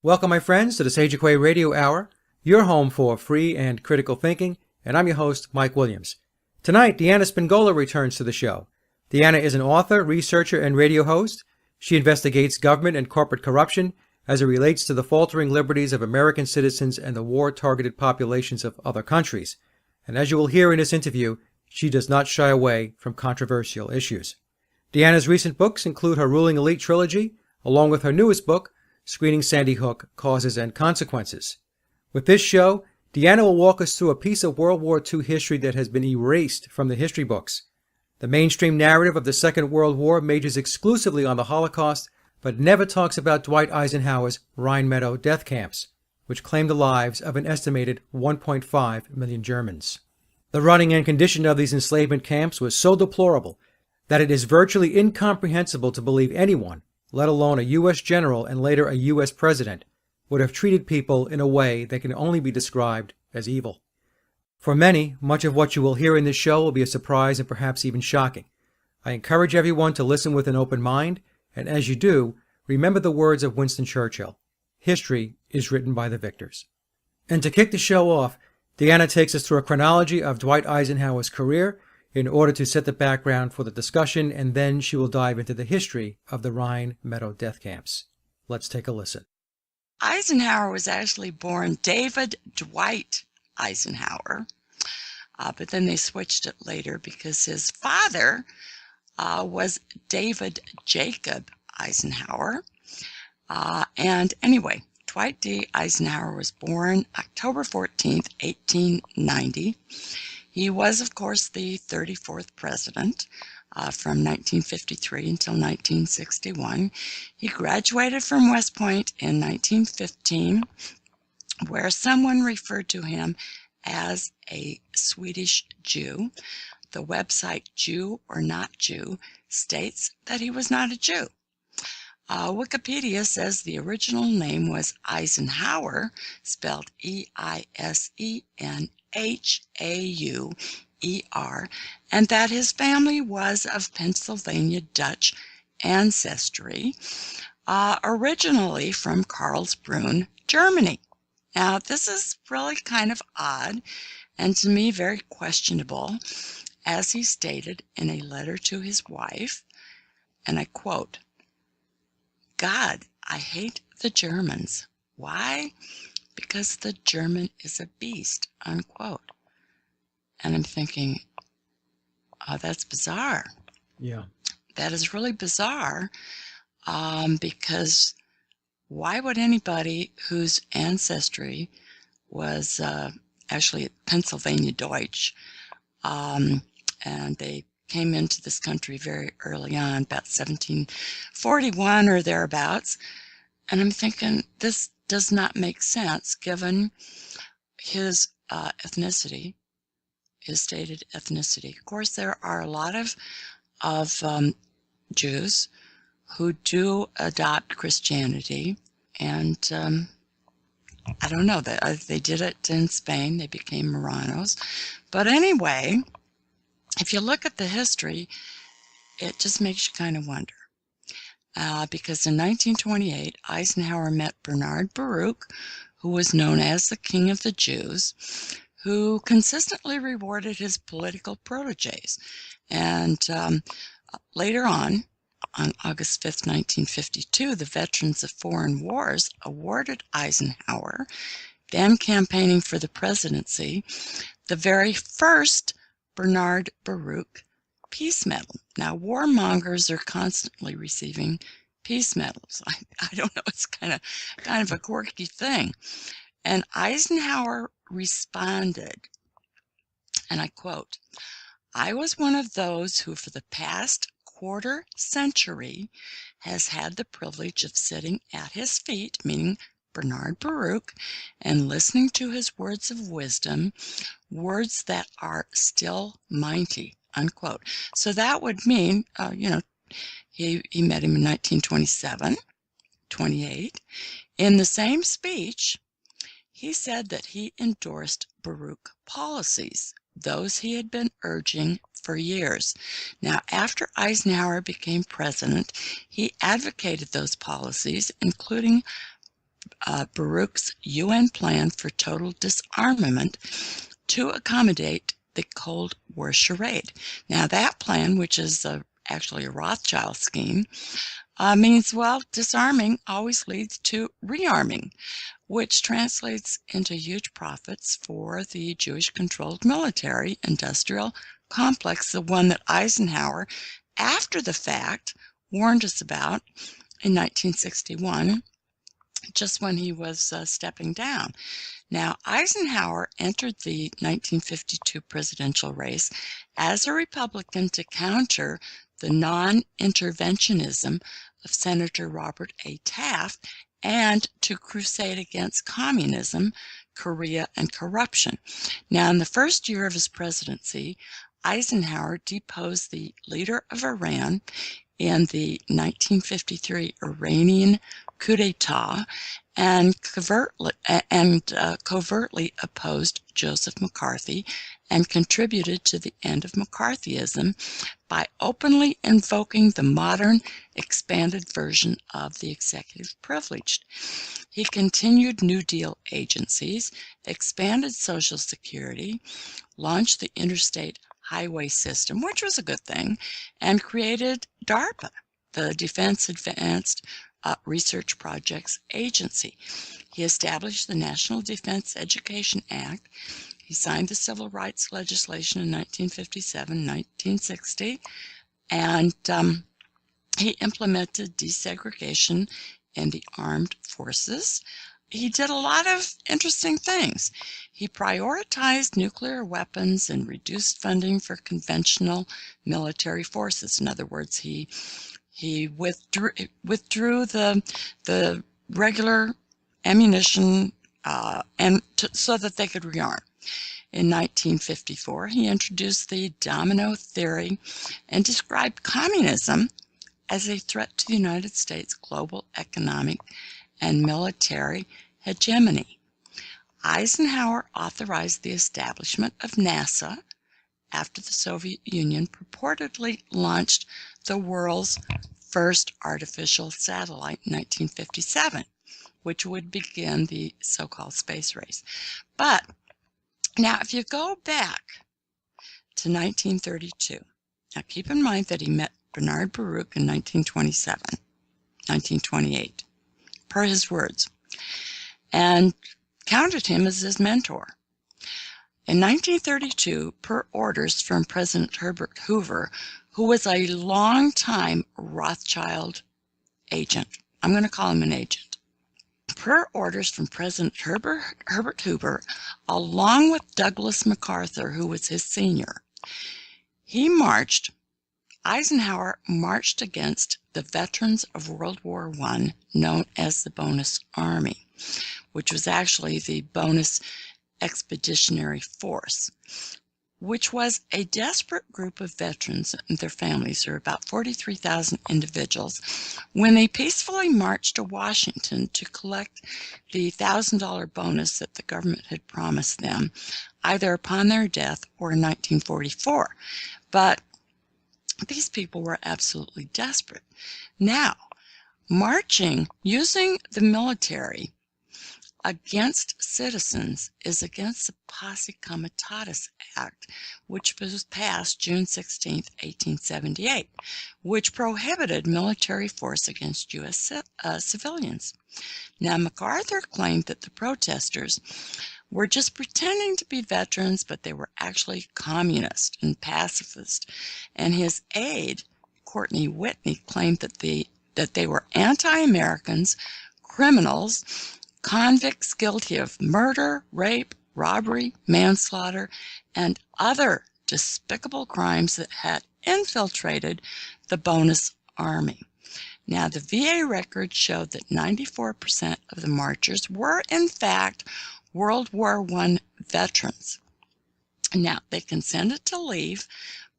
Welcome, my friends, to the Quay Radio Hour, your home for free and critical thinking, and I'm your host, Mike Williams. Tonight, Deanna Spingola returns to the show. Deanna is an author, researcher, and radio host. She investigates government and corporate corruption as it relates to the faltering liberties of American citizens and the war-targeted populations of other countries. And as you will hear in this interview, she does not shy away from controversial issues. Deanna's recent books include her Ruling Elite trilogy, along with her newest book, Screening Sandy Hook, Causes and Consequences. With this show, Deanna will walk us through a piece of World War II history that has been erased from the history books. The mainstream narrative of the Second World War majors exclusively on the Holocaust, but never talks about Dwight Eisenhower's Rhine Meadow death camps, which claimed the lives of an estimated 1.5 million Germans. The running and condition of these enslavement camps was so deplorable that it is virtually incomprehensible to believe anyone, let alone a U.S. general and later a U.S. president, would have treated people in a way that can only be described as evil. For many, much of what you will hear in this show will be a surprise and perhaps even shocking. I encourage everyone to listen with an open mind, and as you do, remember the words of Winston Churchill: history is written by the victors. And to kick the show off, Deanna takes us through a chronology of Dwight Eisenhower's career in order to set the background for the discussion, and then she will dive into the history of the Rhine Meadow death camps. Let's take a listen. Eisenhower was actually born David Dwight Eisenhower, but then they switched it later because his father was David Jacob Eisenhower. And anyway, Dwight D. Eisenhower was born October 14th, 1890. He was, of course, the 34th president from 1953 until 1961. He graduated from West Point in 1915, where someone referred to him as a Swedish Jew. The website Jew or Not Jew states that he was not a Jew. Wikipedia says the original name was Eisenhower, spelled Eisenhauer, and that his family was of Pennsylvania Dutch ancestry, originally from Karlsbrunn, Germany. Now, this is really kind of odd and to me very questionable, as he stated in a letter to his wife, and I quote, "God, I hate the Germans. Why? Because the German is a beast," unquote. And I'm thinking, oh, that's bizarre. Yeah. That is really bizarre, because why would anybody whose ancestry was actually Pennsylvania Deutsch, and they came into this country very early on, about 1741 or thereabouts, and I'm thinking this does not make sense given his ethnicity, his stated ethnicity. Of course, there are a lot of Jews who do adopt Christianity, and I don't know, they did it in Spain. They became Moranos. But anyway, if you look at the history, it just makes you kind of wonder. Because in 1928, Eisenhower met Bernard Baruch, who was known as the King of the Jews, who consistently rewarded his political proteges. And later on August 5th, 1952, the Veterans of Foreign Wars awarded Eisenhower, then campaigning for the presidency, the very first Bernard Baruch Peace Medal. Now, warmongers are constantly receiving peace medals. I don't know, it's kind of a quirky thing. And Eisenhower responded, and I quote, "I was one of those who for the past quarter century has had the privilege of sitting at his feet," meaning Bernard Baruch, "and listening to his words of wisdom, words that are still mighty," unquote. So that would mean, he met him in 1927, 28. In the same speech, he said that he endorsed Baruch policies, those he had been urging for years. Now, after Eisenhower became president, he advocated those policies, including Baruch's UN plan for total disarmament to accommodate the Cold War charade. Now, that plan, which is actually a Rothschild scheme, means, well, disarming always leads to rearming, which translates into huge profits for the Jewish-controlled military-industrial complex, the one that Eisenhower, after the fact, warned us about in 1961, just when he was stepping down. Now, Eisenhower entered the 1952 presidential race as a Republican to counter the non-interventionism of Senator Robert A. Taft and to crusade against communism, Korea, and corruption. Now, in the first year of his presidency, Eisenhower deposed the leader of Iran in the 1953 Iranian coup d'etat and covertly opposed Joseph McCarthy and contributed to the end of McCarthyism by openly invoking the modern expanded version of the executive privilege. He continued New Deal agencies, expanded Social Security, launched the interstate highway system, which was a good thing, and created DARPA, the Defense Advanced Research Projects Agency. He established the National Defense Education Act. He signed the civil rights legislation in 1957, 1960, and he implemented desegregation in the armed forces. He did a lot of interesting things. He prioritized nuclear weapons and reduced funding for conventional military forces. In other words, he withdrew the regular ammunition so that they could rearm. In 1954, he introduced the domino theory and described communism as a threat to the United States' global economic and military hegemony. Eisenhower authorized the establishment of NASA after the Soviet Union purportedly launched the world's first artificial satellite in 1957, which would begin the so-called space race. But now, if you go back to 1932, now keep in mind that he met Bernard Baruch in 1928, per his words, and counted him as his mentor. In 1932, per orders from President Herbert Hoover, who was a longtime Rothschild agent, I'm going to call him an agent, per orders from President Herbert Hoover, along with Douglas MacArthur, who was his senior, Eisenhower marched against the veterans of World War I, known as the Bonus Army, which was actually the Bonus Expeditionary Force, which was a desperate group of veterans and their families, or about 43,000 individuals, when they peacefully marched to Washington to collect the $1,000 bonus that the government had promised them, either upon their death or in 1944. But these people were absolutely desperate. Now, marching, using the military against citizens is against the Posse Comitatus Act, which was passed June 16, 1878, which prohibited military force against U.S. civilians. Now, MacArthur claimed that the protesters were just pretending to be veterans, but they were actually communist and pacifist. And his aide, Courtney Whitney, claimed that they were anti-Americans, criminals, convicts guilty of murder, rape, robbery, manslaughter, and other despicable crimes that had infiltrated the Bonus Army. Now, the VA records showed that 94% of the marchers were, in fact, World War I veterans. Now, they consented to leave,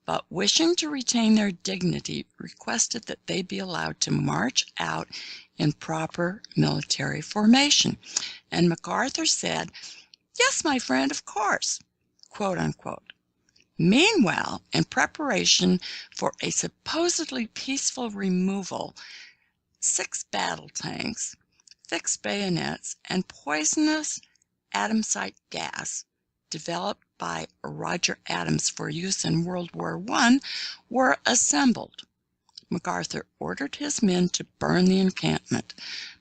but wishing to retain their dignity, requested that they be allowed to march out in proper military formation. And MacArthur said, "Yes, my friend, of course," quote unquote. Meanwhile, in preparation for a supposedly peaceful removal, 6 battle tanks, fixed bayonets, and poisonous Adamsite gas developed by Roger Adams for use in World War I were assembled. MacArthur ordered his men to burn the encampment.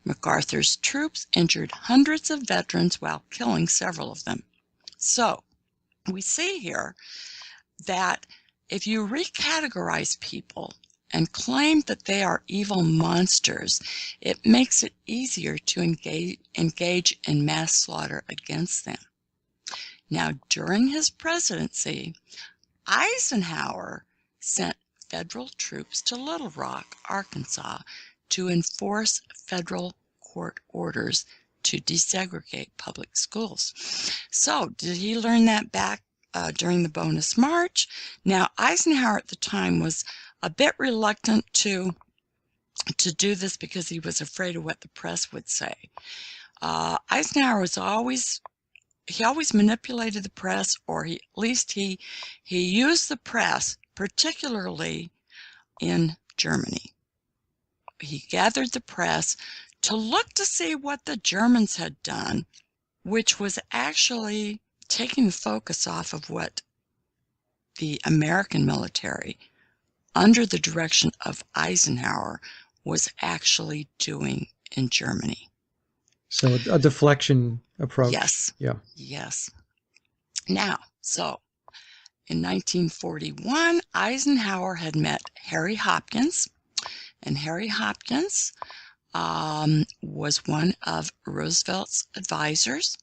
MacArthur's troops injured hundreds of veterans while killing several of them. So, we see here that if you recategorize people and claim that they are evil monsters, it makes it easier to engage in mass slaughter against them. Now, during his presidency, Eisenhower sent federal troops to Little Rock, Arkansas, to enforce federal court orders to desegregate public schools. So, did he learn that back during the Bonus March? Now, Eisenhower at the time was a bit reluctant to do this because he was afraid of what the press would say. Eisenhower was always manipulated the press, or at least he used the press, particularly in Germany. He gathered the press to look to see what the Germans had done, which was actually taking the focus off of what the American military, under the direction of Eisenhower, was actually doing in Germany. So a deflection approach. Yes. Yeah. Yes. Now, so in 1941, Eisenhower had met Harry Hopkins, and Harry Hopkins was one of Roosevelt's advisors.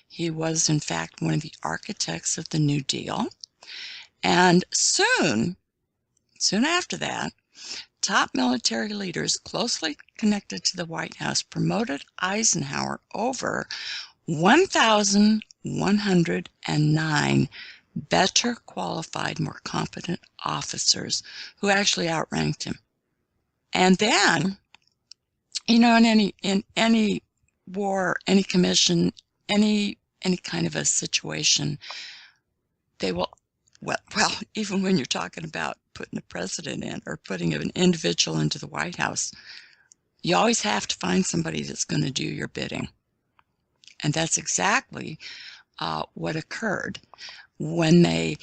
He was, in fact, one of the architects of the New Deal. And soon after that, top military leaders closely connected to the White House promoted Eisenhower over 1,109 better qualified, more competent officers who actually outranked him. And then, in any war, any commission, any kind of a situation, they will, well, even when you're talking about putting a president in or putting an individual into the White House, you always have to find somebody that's going to do your bidding. And that's exactly what occurred when they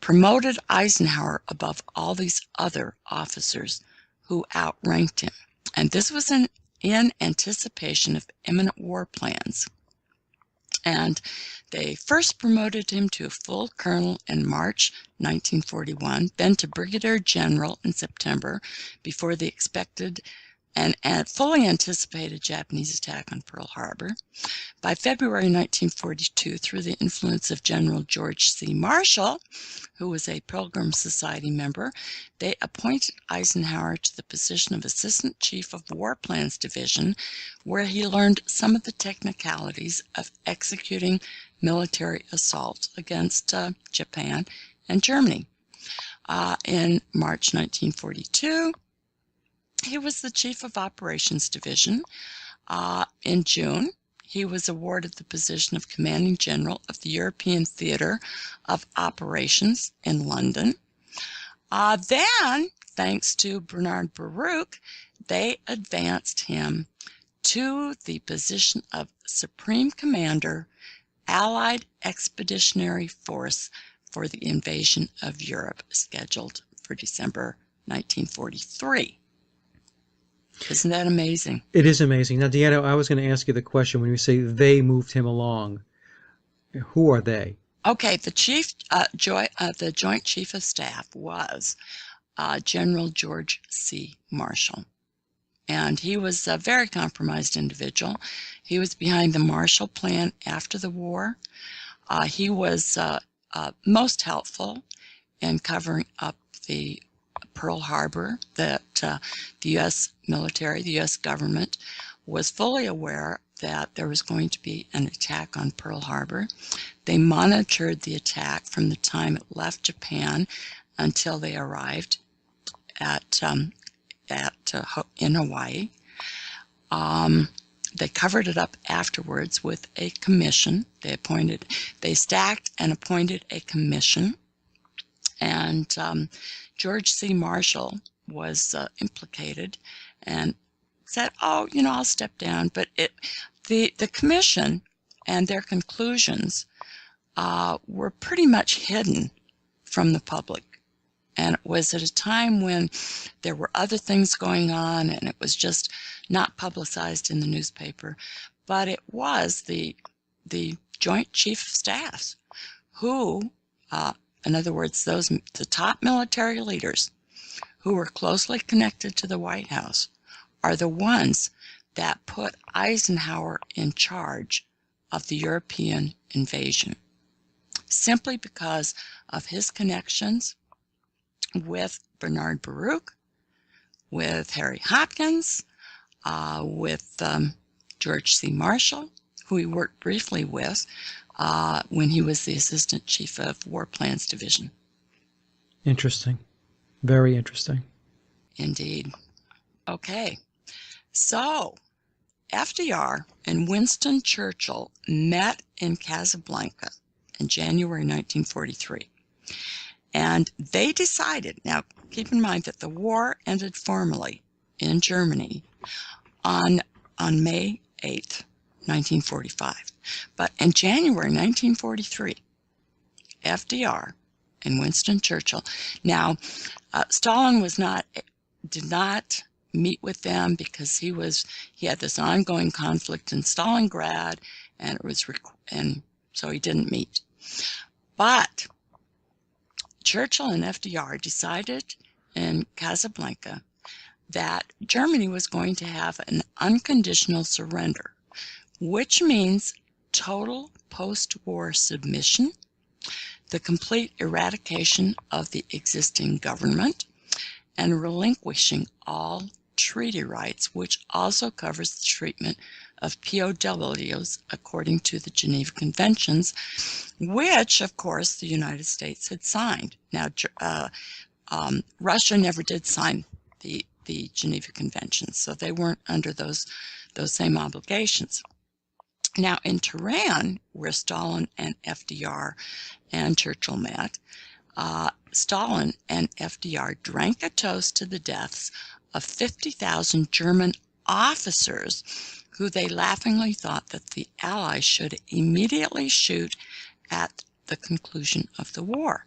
promoted Eisenhower above all these other officers who outranked him. And this was in anticipation of imminent war plans. And they first promoted him to a full colonel in March 1941, then to brigadier general in September, before the expected and fully anticipated Japanese attack on Pearl Harbor. By February 1942, through the influence of General George C. Marshall, who was a Pilgrim Society member, they appointed Eisenhower to the position of Assistant Chief of War Plans Division, where he learned some of the technicalities of executing military assaults against Japan and Germany. In March 1942, he was the Chief of Operations Division. In June, he was awarded the position of Commanding General of the European Theater of Operations in London. Then, thanks to Bernard Baruch, they advanced him to the position of Supreme Commander, Allied Expeditionary Force for the invasion of Europe, scheduled for December 1943. Isn't that amazing? It is amazing. Now, Deanna, I was going to ask you the question when you say they moved him along. Who are they? Okay, the Joint Chief of Staff was General George C. Marshall. And he was a very compromised individual. He was behind the Marshall Plan after the war. He was most helpful in covering up the Pearl Harbor, that the U.S. military, the U.S. government, was fully aware that there was going to be an attack on Pearl Harbor. They monitored the attack from the time it left Japan until they arrived in Hawaii. They covered it up afterwards with a commission. They stacked and appointed a commission. And George C. Marshall was implicated, and said, oh, I'll step down. But the commission and their conclusions were pretty much hidden from the public. And it was at a time when there were other things going on, and it was just not publicized in the newspaper. But it was the Joint Chief of Staffs who, in other words, the top military leaders who were closely connected to the White House, are the ones that put Eisenhower in charge of the European invasion, simply because of his connections with Bernard Baruch, with Harry Hopkins, with George C. Marshall, who he worked briefly with when he was the Assistant Chief of War Plans Division. Interesting. Very interesting. Indeed. Okay. So, FDR and Winston Churchill met in Casablanca in January 1943. And they decided, now keep in mind that the war ended formally in Germany on May 8th, 1945. But in January 1943, FDR and Winston Churchill, now Stalin did not meet with them because he had this ongoing conflict in Stalingrad, and so he didn't meet. But Churchill and FDR decided in Casablanca that Germany was going to have an unconditional surrender, which means total post-war submission, the complete eradication of the existing government, and relinquishing all treaty rights, which also covers the treatment of POWs according to the Geneva Conventions, which, of course, the United States had signed. Now, Russia never did sign the Geneva Conventions, so they weren't under those same obligations. Now, in Tehran, where Stalin and FDR and Churchill met, Stalin and FDR drank a toast to the deaths of 50,000 German officers who they laughingly thought that the Allies should immediately shoot at the conclusion of the war.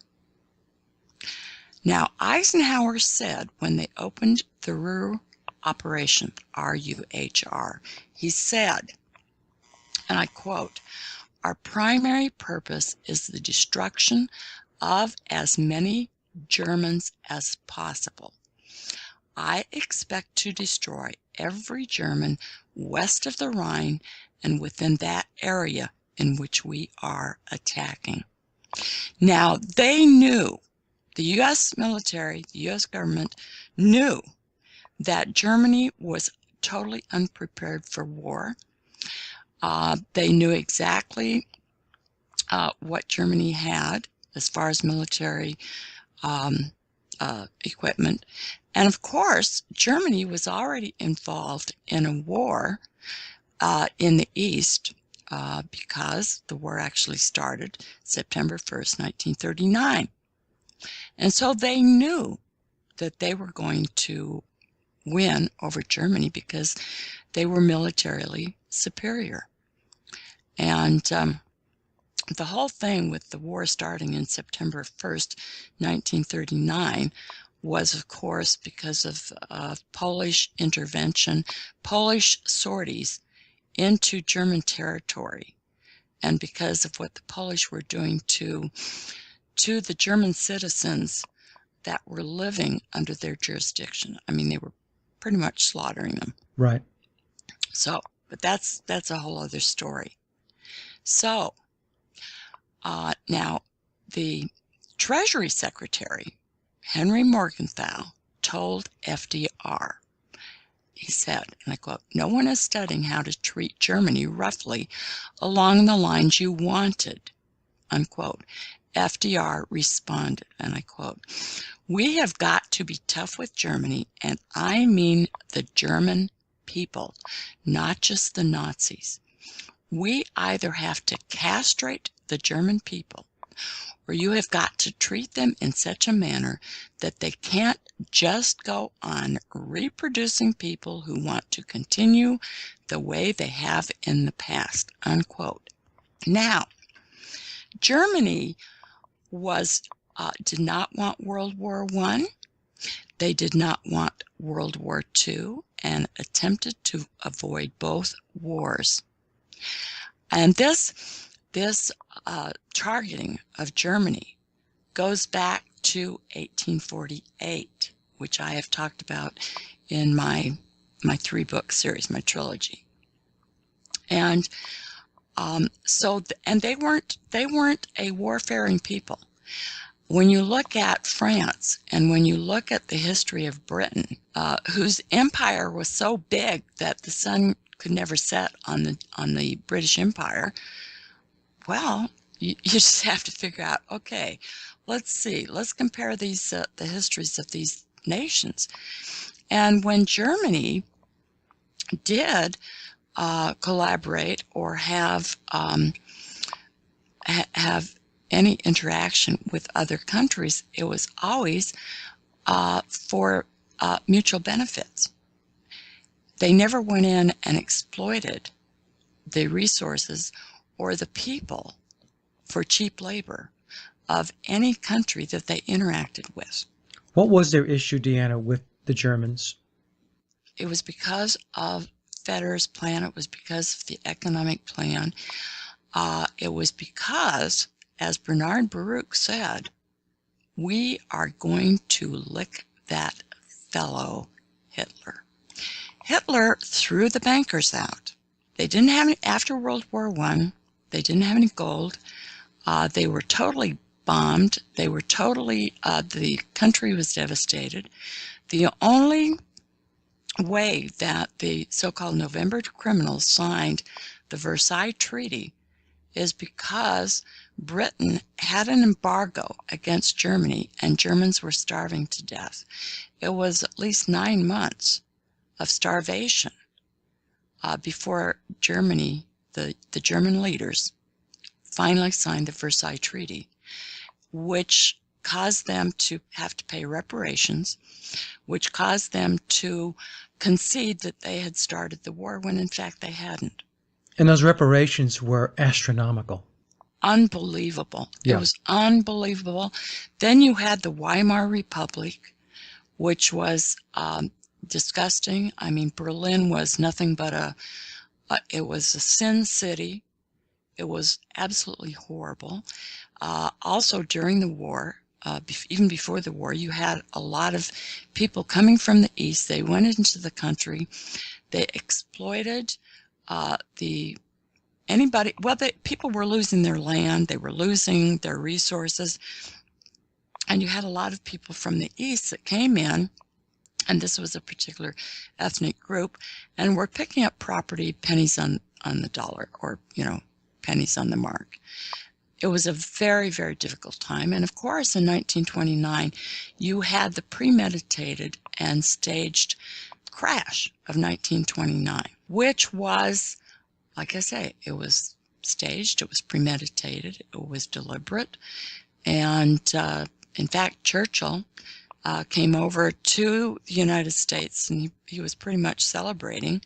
Now, Eisenhower said when they opened the Ruhr operation, R-U-H-R, he said, and I quote, "Our primary purpose is the destruction of as many Germans as possible. I expect to destroy every German west of the Rhine and within that area in which we are attacking." Now, they knew, the U.S. military, the U.S. government knew that Germany was totally unprepared for war. They knew exactly what Germany had as far as military equipment. And of course, Germany was already involved in a war in the East because the war actually started September 1st, 1939. And so they knew that they were going to win over Germany because they were militarily superior. And the whole thing with the war starting in September 1st, 1939 was, of course, because of Polish intervention, Polish sorties into German territory, and because of what the Polish were doing to the German citizens that were living under their jurisdiction. I mean, they were pretty much slaughtering them. Right. So, but that's a whole other story. So, now the Treasury Secretary, Henry Morgenthau, told FDR, he said, and I quote, "No one is studying how to treat Germany roughly along the lines you wanted," unquote. FDR responded, and I quote, "We have got to be tough with Germany, and I mean the German people, not just the Nazis. We either have to castrate the German people or you have got to treat them in such a manner that they can't just go on reproducing people who want to continue the way they have in the past, unquote. Now, Germany did not want World War I. They did not want World War II and attempted to avoid both wars. And this targeting of Germany goes back to 1848, which I have talked about in my 3-book series, my trilogy. And they weren't a warfaring people. When you look at France and when you look at the history of Britain, whose empire was so big that the sun could never set on the British Empire, well, you just have to figure out, okay, let's compare these the histories of these nations. And when Germany did collaborate or have any interaction with other countries, it was always for mutual benefits. They never went in and exploited the resources or the people for cheap labor of any country that they interacted with. What was their issue, Deanna, with the Germans? It was because of Fetter's plan. It was because of the economic plan. It was because, as Bernard Baruch said, we are going to lick that fellow Hitler. Hitler threw the bankers out. They didn't have any, after World War I, they didn't have any gold. They were totally bombed. They were totally, the country was devastated. The only way that the so-called November criminals signed the Versailles Treaty is because Britain had an embargo against Germany and Germans were starving to death. It was at least 9 months of starvation before Germany, the German leaders, finally signed the Versailles Treaty, which caused them to have to pay reparations, which caused them to concede that they had started the war when in fact they hadn't. And those reparations were astronomical. Unbelievable. Yeah. It was unbelievable. Then you had the Weimar Republic, which was disgusting. I mean, Berlin was nothing but it was a sin city. It was absolutely horrible. Also during the war, even before the war, you had a lot of people coming from the east. They went into the country. They exploited people were losing their land. They were losing their resources. And you had a lot of people from the east that came in, and this was a particular ethnic group, and were picking up property pennies on the dollar, or, pennies on the mark. It was a very, very difficult time. And of course, in 1929, you had the premeditated and staged crash of 1929, which was, like I say, it was staged, it was premeditated, it was deliberate. And in fact, Churchill came over to the United States, and he was pretty much celebrating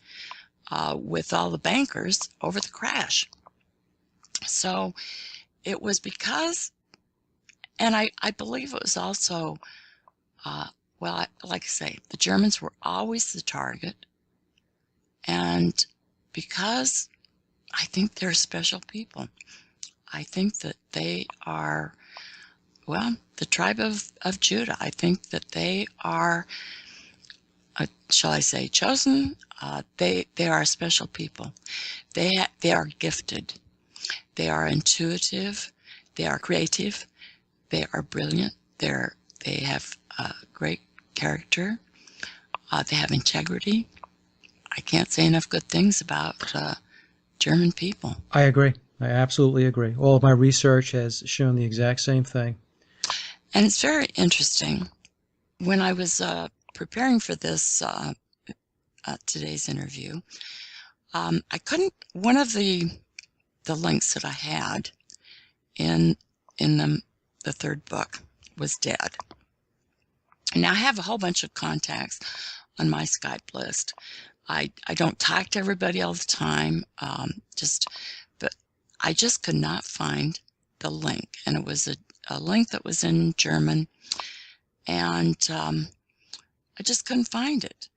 with all the bankers over the crash. So it was because, and I believe it was also, like I say, the Germans were always the target. And because I think they're special people, I think that they are, the tribe of Judah. I think that they are, shall I say, chosen. They are special people. They are gifted. They are intuitive. They are creative. They are brilliant. They have great character. They have integrity. I can't say enough good things about German people. I agree. I absolutely agree. All of my research has shown the exact same thing. And it's very interesting. When I was preparing for this today's interview, I couldn't. One of the links that I had in in the third book was dead. Now, I have a whole bunch of contacts on my Skype list. I don't talk to everybody all the time, but I just could not find the link, and it was a link that was in German, and I just couldn't find it.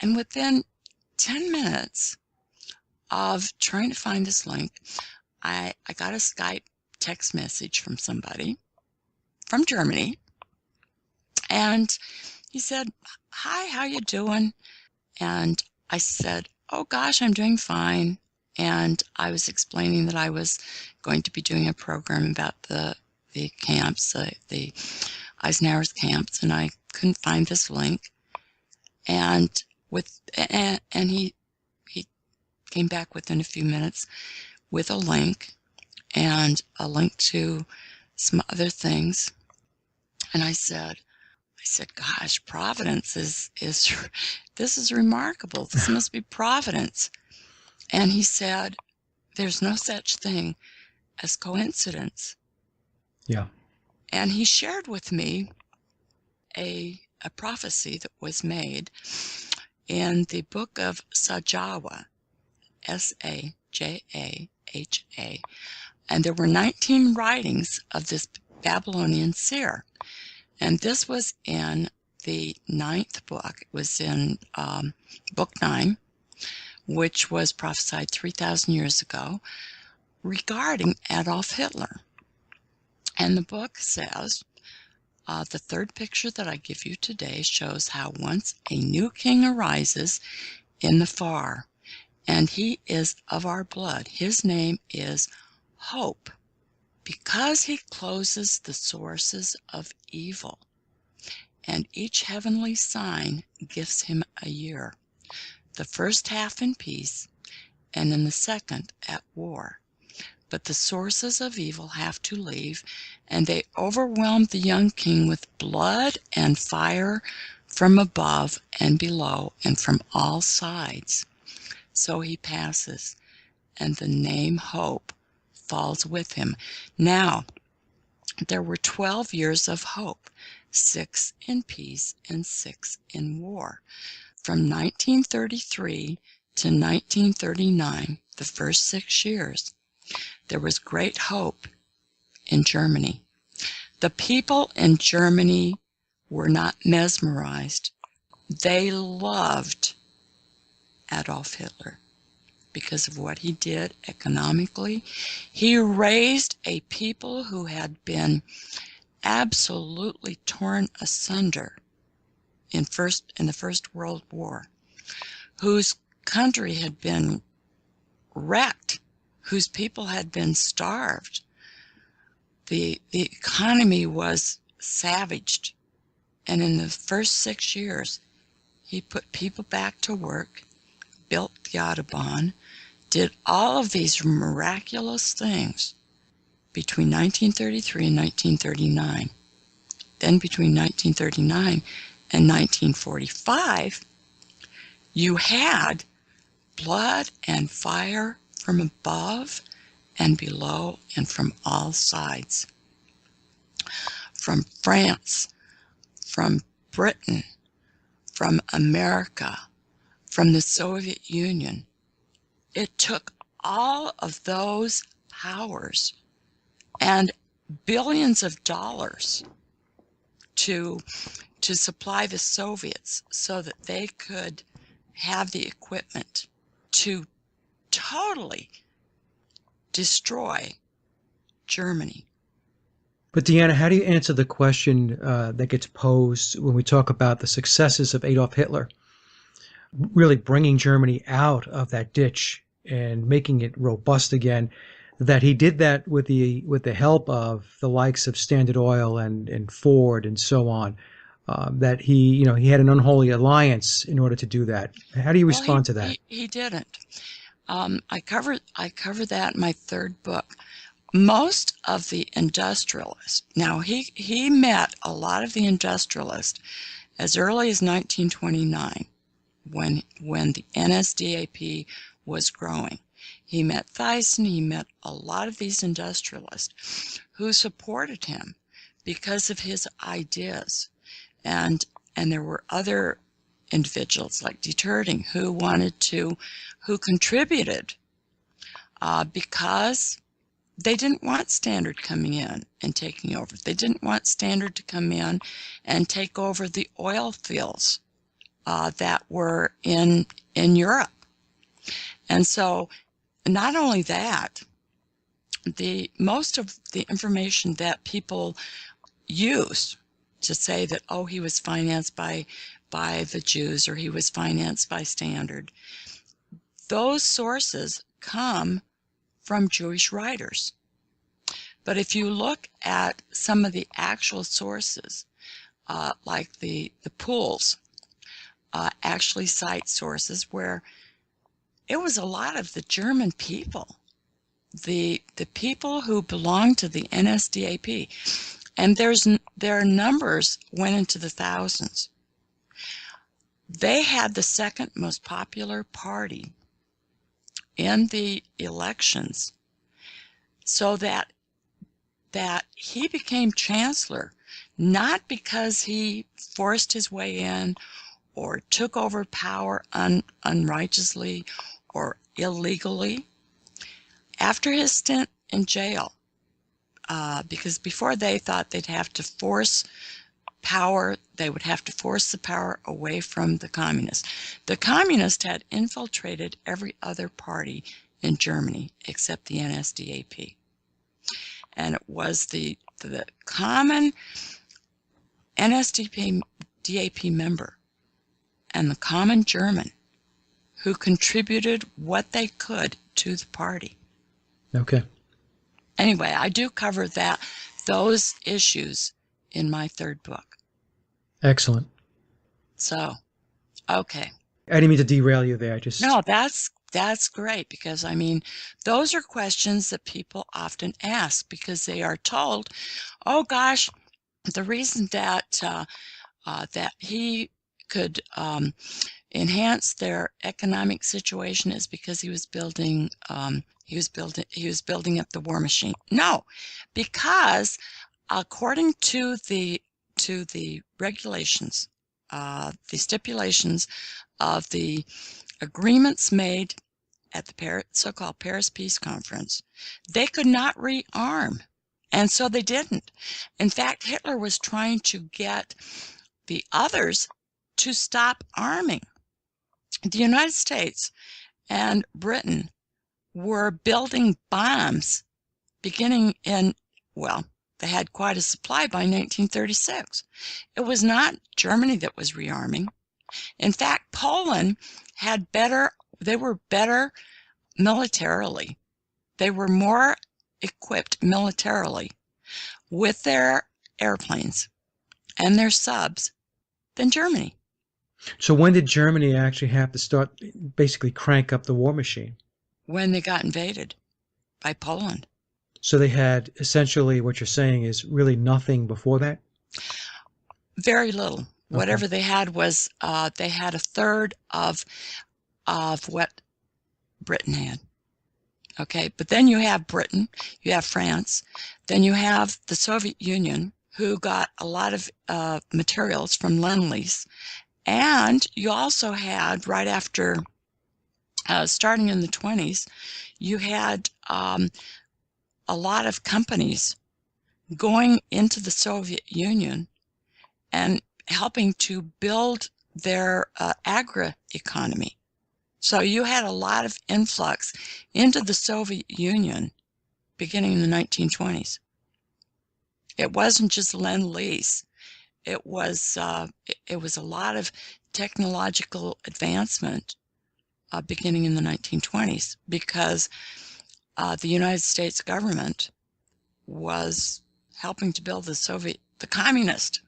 And within 10 minutes of trying to find this link, I got a Skype text message from somebody from Germany, and he said, "Hi, how you doing?" And I said, "Oh gosh, I'm doing fine." And I was explaining that I was going to be doing a program about the camps, the Eisenhower's camps, and I couldn't find this link. And he came back within a few minutes with a link to some other things. And I said, "Gosh, Providence is this is remarkable. This must be Providence." And he said, "There's no such thing as coincidence." Yeah. And he shared with me a prophecy that was made in the book of Sajawa, Sajaha, and there were 19 writings of this Babylonian seer. And this was in the 9th book. It was in book 9, which was prophesied 3,000 years ago regarding Adolf Hitler. And the book says, the third picture that I give you today shows how once a new king arises in the far, and he is of our blood. His name is Hope, because he closes the sources of evil, and each heavenly sign gives him a year, the first half in peace, and in the second at war. But the sources of evil have to leave, and they overwhelm the young king with blood and fire from above and below and from all sides. So he passes, and the name Hope falls with him. Now, there were 12 years of hope, 6 in peace and 6 in war. From 1933 to 1939, the first 6 years, there was great hope in Germany. The people in Germany were not mesmerized. They loved Adolf Hitler because of what he did economically. He raised a people who had been absolutely torn asunder in the First World War, whose country had been wrecked, whose people had been starved. The economy was savaged. And in the first 6 years, he put people back to work, built the Autobahn, did all of these miraculous things between 1933 and 1939. Then between 1939 and 1945, you had blood and fire from above and below and from all sides. From France, from Britain, from America, from the Soviet Union. It took all of those powers and billions of dollars to supply the Soviets so that they could have the equipment to totally destroy Germany. But Deanna, how do you answer the question that gets posed when we talk about the successes of Adolf Hitler, really bringing Germany out of that ditch and making it robust again? That he did that with the help of the likes of Standard Oil and Ford and so on. That he had an unholy alliance in order to do that. How do you respond to that? He didn't. I cover that in my third book. Most of the industrialists, now he met a lot of the industrialists as early as 1929 when the NSDAP was growing. He met Thyssen. He met a lot of these industrialists who supported him because of his ideas. And there were other individuals like Deterting who contributed because they didn't want Standard coming in and taking over. They didn't want Standard to come in and take over the oil fields that were in Europe. And so not only that, most of the information that people use to say that, oh, he was financed by the Jews or he was financed by Standard, those sources come from Jewish writers. But if you look at some of the actual sources, like the pools, actually cite sources where it was a lot of the German people, the people who belonged to the NSDAP, and their numbers went into the thousands. They had the second most popular party in the elections, so that he became chancellor, not because he forced his way in or took over power unrighteously or illegally. After his stint in jail, because before they thought they'd have to force power, they would have to force the power away from the communists. The communists had infiltrated every other party in Germany except the NSDAP. And it was the common NSDAP member and the common German who contributed what they could to the party. Okay. Anyway, I do cover those issues in my third book. Excellent. So, okay. I didn't mean to derail you there. No, that's great, because I mean, those are questions that people often ask because they are told, oh gosh, the reason that that he could enhance their economic situation is because he was building up the war machine. No, because according to the regulations, the stipulations of the agreements made at the so-called Paris Peace Conference, they could not rearm, and so they didn't. In fact, Hitler was trying to get the others to stop arming. The United States and Britain were building bombs beginning they had quite a supply by 1936. It was not Germany that was rearming. In fact, Poland they were better militarily. They were more equipped militarily with their airplanes and their subs than Germany. So when did Germany actually have to start, basically crank up the war machine? When they got invaded by Poland. So they had, essentially, what you're saying is really nothing before that? Very little. Okay. Whatever they had was, they had a third of what Britain had. Okay, but then you have Britain, you have France, then you have the Soviet Union, who got a lot of materials from Lend-Lease, and you also had, right after, starting in the 20s, you had a lot of companies going into the Soviet Union and helping to build their agri-economy. So you had a lot of influx into the Soviet Union beginning in the 1920s. It wasn't just Lend-Lease. It was a lot of technological advancement beginning in the 1920s, because the United States government was helping to build the communist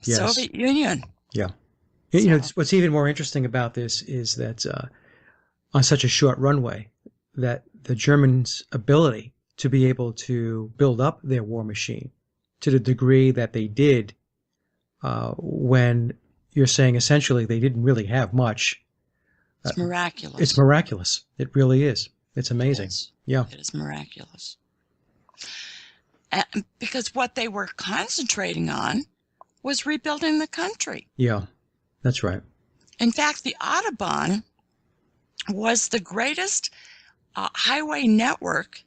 Yes. Soviet Union. Yeah. You know, what's even more interesting about this is that on such a short runway, that the Germans' ability to be able to build up their war machine to the degree that they did, when you're saying essentially they didn't really have much It's miraculous. It's miraculous. It really is. It's amazing. Yeah. It is miraculous. Because what they were concentrating on was rebuilding the country. Yeah, that's right. In fact, the Autobahn was the greatest highway network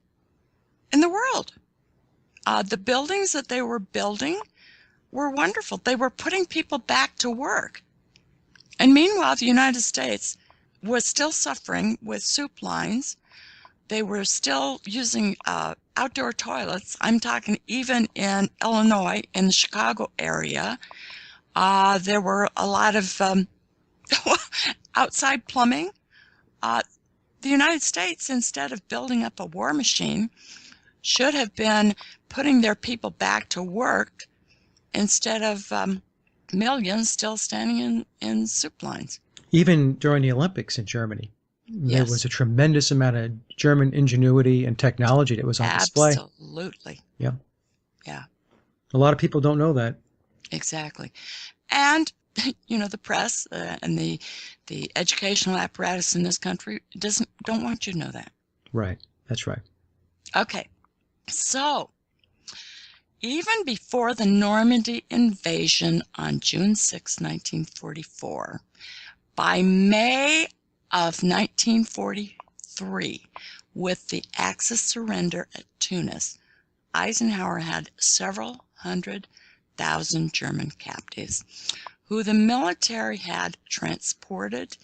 in the world. The buildings that they were building were wonderful. They were putting people back to work. And meanwhile, the United States was still suffering with soup lines. They were still using outdoor toilets. I'm talking even in Illinois, in the Chicago area. There were a lot of outside plumbing. The United States, instead of building up a war machine, should have been putting their people back to work instead of millions still standing in soup lines. Even during the Olympics in Germany, there was a tremendous amount of German ingenuity and technology that was on display. Absolutely. Yeah. Yeah. A lot of people don't know that. Exactly. And, you know, the press and the educational apparatus in this country don't want you to know that. Right. That's right. Okay. So, even before the Normandy invasion on June 6, 1944, by May of 1943, with the Axis surrender at Tunis, Eisenhower had several 100,000 German captives who the military had transported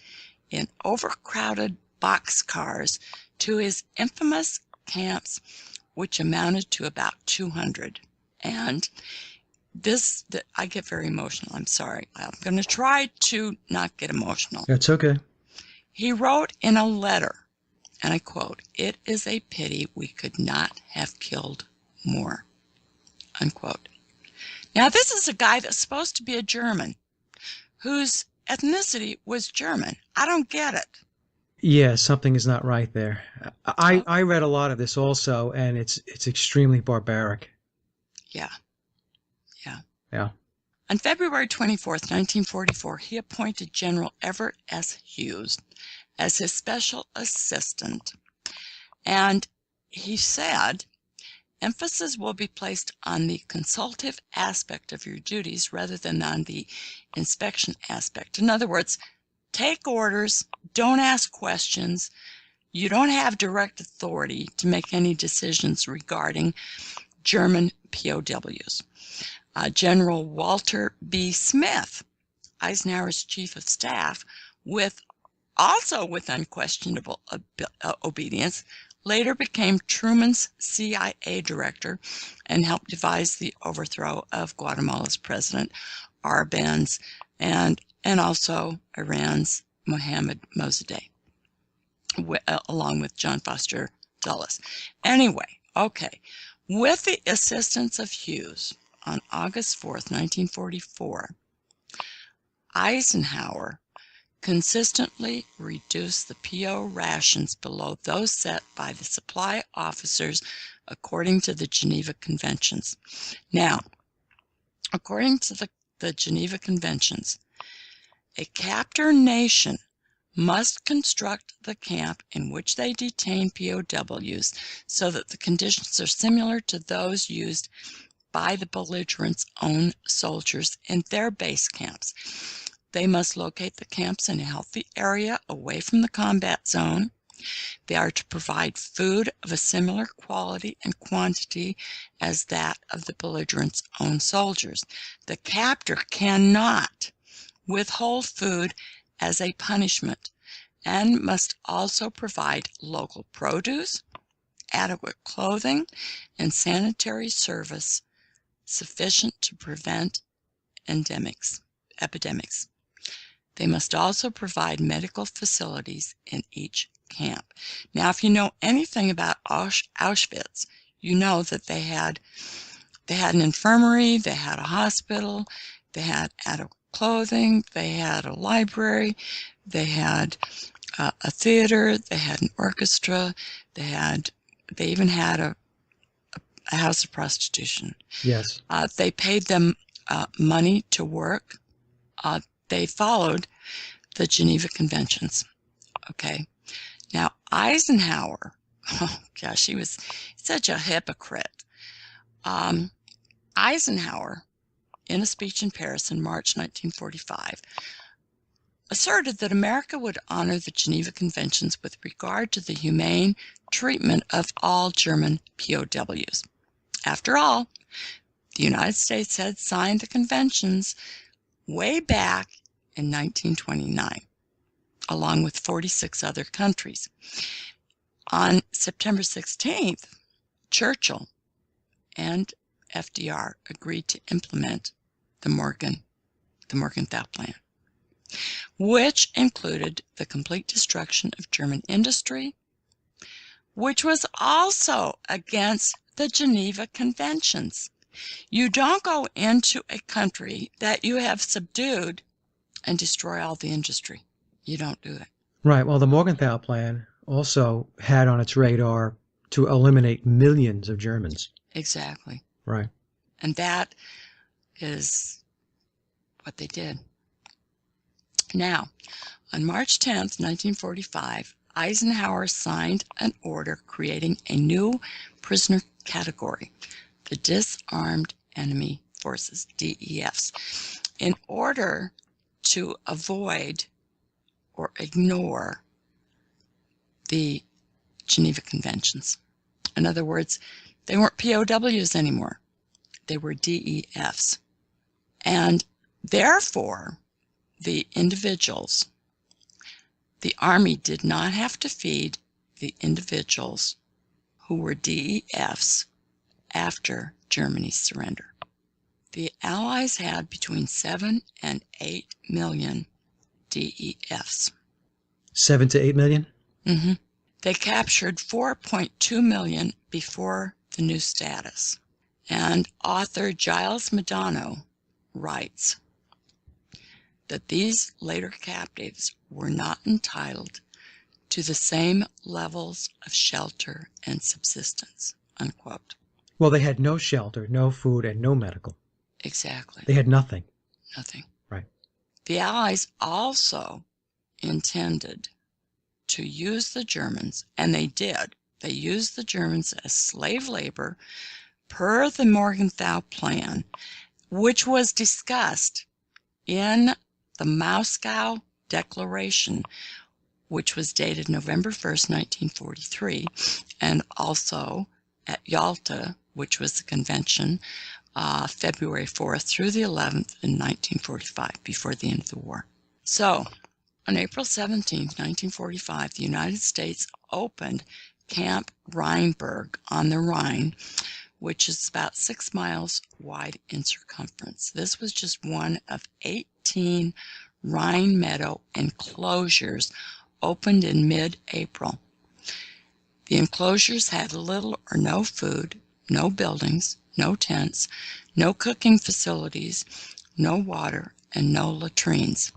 in overcrowded boxcars to his infamous camps, which amounted to about 200. And I get very emotional. I'm sorry. I'm going to try to not get emotional. That's okay. He wrote in a letter, and I quote, "It is a pity we could not have killed more," unquote. Now, this is a guy that's supposed to be a German, whose ethnicity was German. I don't get it. Yeah, something is not right there. I read a lot of this also, and it's extremely barbaric. Yeah. Yeah. Yeah. On February 24th, 1944, he appointed General Everett S. Hughes as his special assistant. And he said, "Emphasis will be placed on the consultative aspect of your duties rather than on the inspection aspect." In other words, take orders, don't ask questions. You don't have direct authority to make any decisions regarding German POWs. General Walter B. Smith, Eisenhower's chief of staff, also with unquestionable obedience, later became Truman's CIA director and helped devise the overthrow of Guatemala's president Arbenz and also Iran's Mohammad Mossadegh, along with John Foster Dulles. Anyway, okay, with the assistance of Hughes, on August 4th, 1944, Eisenhower consistently reduced the PO rations below those set by the supply officers according to the Geneva Conventions. Now, according to the Geneva Conventions, a captor nation must construct the camp in which they detain POWs so that the conditions are similar to those used by the belligerents' own soldiers in their base camps. They must locate the camps in a healthy area away from the combat zone. They are to provide food of a similar quality and quantity as that of the belligerents' own soldiers. The captor cannot withhold food as a punishment and must also provide local produce, adequate clothing, and sanitary service sufficient to prevent epidemics. They must also provide medical facilities in each camp. Now, if you know anything about Auschwitz, you know that they had an infirmary, they had a hospital, they had adequate clothing, they had a library, they had a theater, they had an orchestra, they even had a house of prostitution. Yes. They paid them money to work. They followed the Geneva Conventions. Okay. Now, Eisenhower, oh gosh, he was such a hypocrite. Eisenhower, in a speech in Paris in March 1945, asserted that America would honor the Geneva Conventions with regard to the humane treatment of all German POWs. After all, the United States had signed the conventions way back in 1929, along with 46 other countries. On September 16th, Churchill and FDR agreed to implement the Morgenthau Plan, which included the complete destruction of German industry, which was also against the Geneva Conventions. You don't go into a country that you have subdued and destroy all the industry. You don't do it. Right. Well, the Morgenthau Plan also had on its radar to eliminate millions of Germans. Exactly. Right. And that is what they did. Now, on March 10th, 1945, Eisenhower signed an order creating a new prisoner category, the Disarmed Enemy Forces, DEFs, in order to avoid or ignore the Geneva Conventions. In other words, they weren't POWs anymore. They were DEFs. And therefore, the individuals, the Army did not have to feed the individuals who were DEFs after Germany's surrender. The Allies had between 7 and 8 million DEFs. 7 to 8 million? Mm-hmm. They captured 4.2 million before the new status. And author Giles Meadow writes that these later captives were not entitled to the same levels of shelter and subsistence, unquote. Well, they had no shelter, no food, and no medical. Exactly. They had nothing. Nothing. Right. The Allies also intended to use the Germans, and they did. They used the Germans as slave labor per the Morgenthau Plan, which was discussed in the Moscow Declaration, which was dated November 1st, 1943, and also at Yalta, which was the convention, February 4th through the 11th in 1945, before the end of the war. So, on April 17th, 1945, the United States opened Camp Rheinberg on the Rhine, which is about 6 miles wide in circumference. This was just one of 18 Rhine Meadow enclosures opened in mid-April. The enclosures had little or no food, no buildings, no tents, no cooking facilities, no water, and no latrines.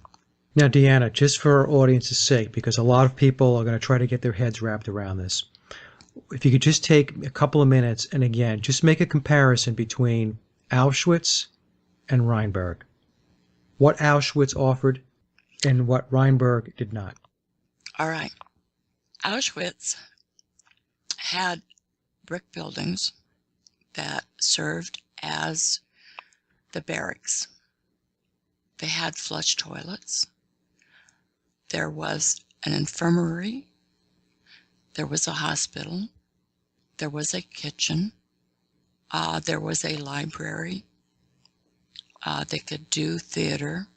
Now, Deanna, just for our audience's sake, because a lot of people are going to try to get their heads wrapped around this, if you could just take a couple of minutes and, again, just make a comparison between Auschwitz and Rheinberg. What Auschwitz offered and what Rheinberg did not. All right. Auschwitz had brick buildings that served as the barracks. They had flush toilets. There was an infirmary. There was a hospital. There was a kitchen. There was a library. They could do theater.